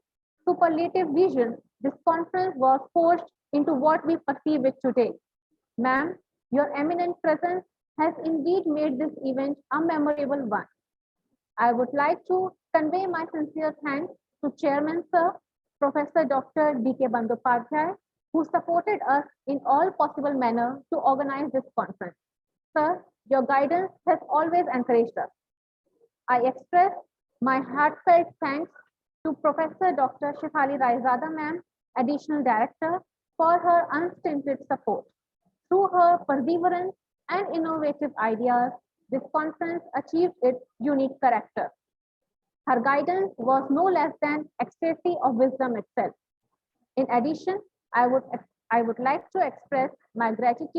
superlative vision this conference was forged into what we perceive it today. Ma'am, your eminent presence has indeed made this event a memorable one. I would like to convey my sincere thanks to Chairman Sir, Professor Dr. D.K. Bandyopadhyay, who supported us in all possible manner to organize this conference. Sir, your guidance has always encouraged us. I express my heartfelt thanks to Professor Dr. Shefali Raizada Ma'am, Additional Director, for her unstinted support. Through her perseverance and innovative ideas, this conference achieved its unique character. Her guidance was no less than ecstasy of wisdom itself. In addition, I would like to express my gratitude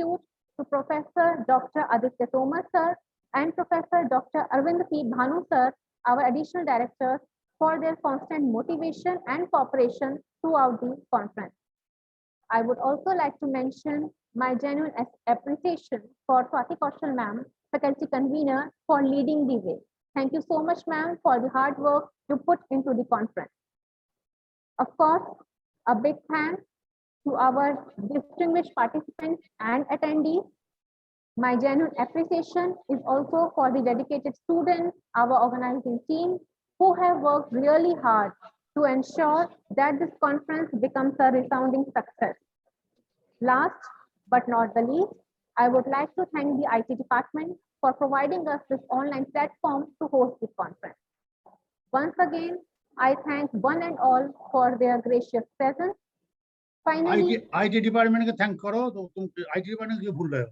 to Professor Dr. Aditya Tomar Sir and Professor Dr. Arvind P. Bhanu Sir, our additional directors, for their constant motivation and cooperation throughout the conference. I would also like to mention my genuine appreciation for Swati Kaushal Ma'am, faculty convener, for leading the way. Thank you so much, ma'am, for the hard work you put into the conference. Of course, a big thanks to our distinguished participants and attendees. My genuine appreciation is also for the dedicated students, our organizing team, who have worked really hard to ensure that this conference becomes a resounding success. Last but not the least, I would like to thank the IT department for providing us this online platform to host this conference. Once again, I thank one and all for their gracious presence. Finally, IT department का thank करो तो तुम IT department क्यों भूल रहे हो?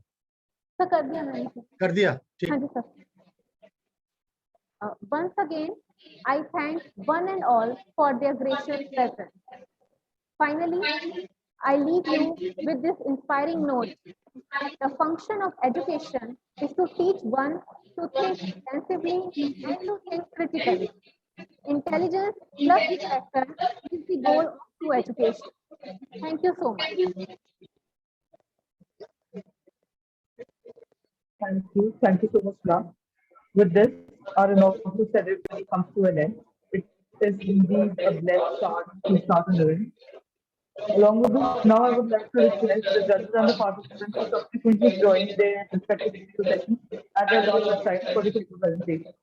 sir, कर दिया मैंने, sir. कर दिया, ठीक. हाँ जी, sir. Once again, I thank one and all for their gracious presence. Finally, I leave you with this inspiring note. The function of education is to teach one to think sensibly and to think critically. Intelligence plus character is the goal of true education. Thank you so much. Thank you. Thank you so much, ma'am. With this, our inaugural ceremony comes to an end. It is indeed a blessed start to start an event. Along with this, now I would like to request the judges and the participants to subsequently join their respective sessions at their own website for the presentation.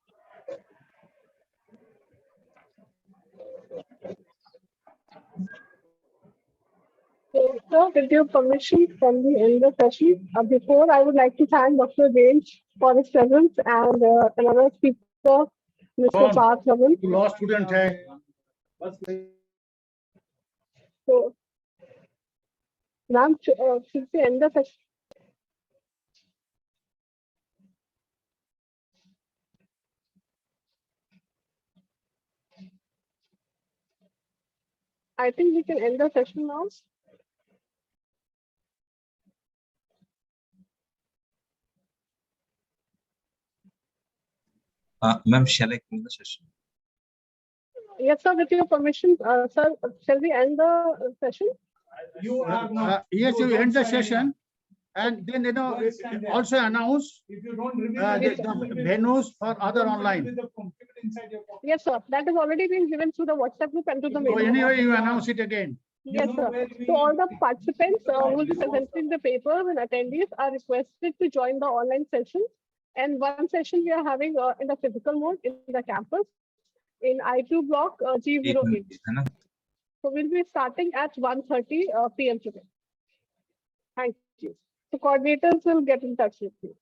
So, with your permission, can we end the session? Before, I would like to thank Dr. Range for his presence and another speaker, Mr. Parth Raman. law student hai. So, ma'am, should we end the session? I think we can end the session now. Ma'am, shall I close the session? Yes, sir, with your permission, sir, shall we end the session? Yes, you end the session. And then, also announce the venues for other online. Yes, sir. That has already been given through the WhatsApp group and to the So mail. anyway, you announce it again. Yes, sir. So all the participants who will be presenting the papers and attendees are requested to join the online session. And one session we are having in the physical mode in the campus in I2 block G08. So we'll be starting at 1:30 p.m. today. Thank you. The coordinators will get in touch with you.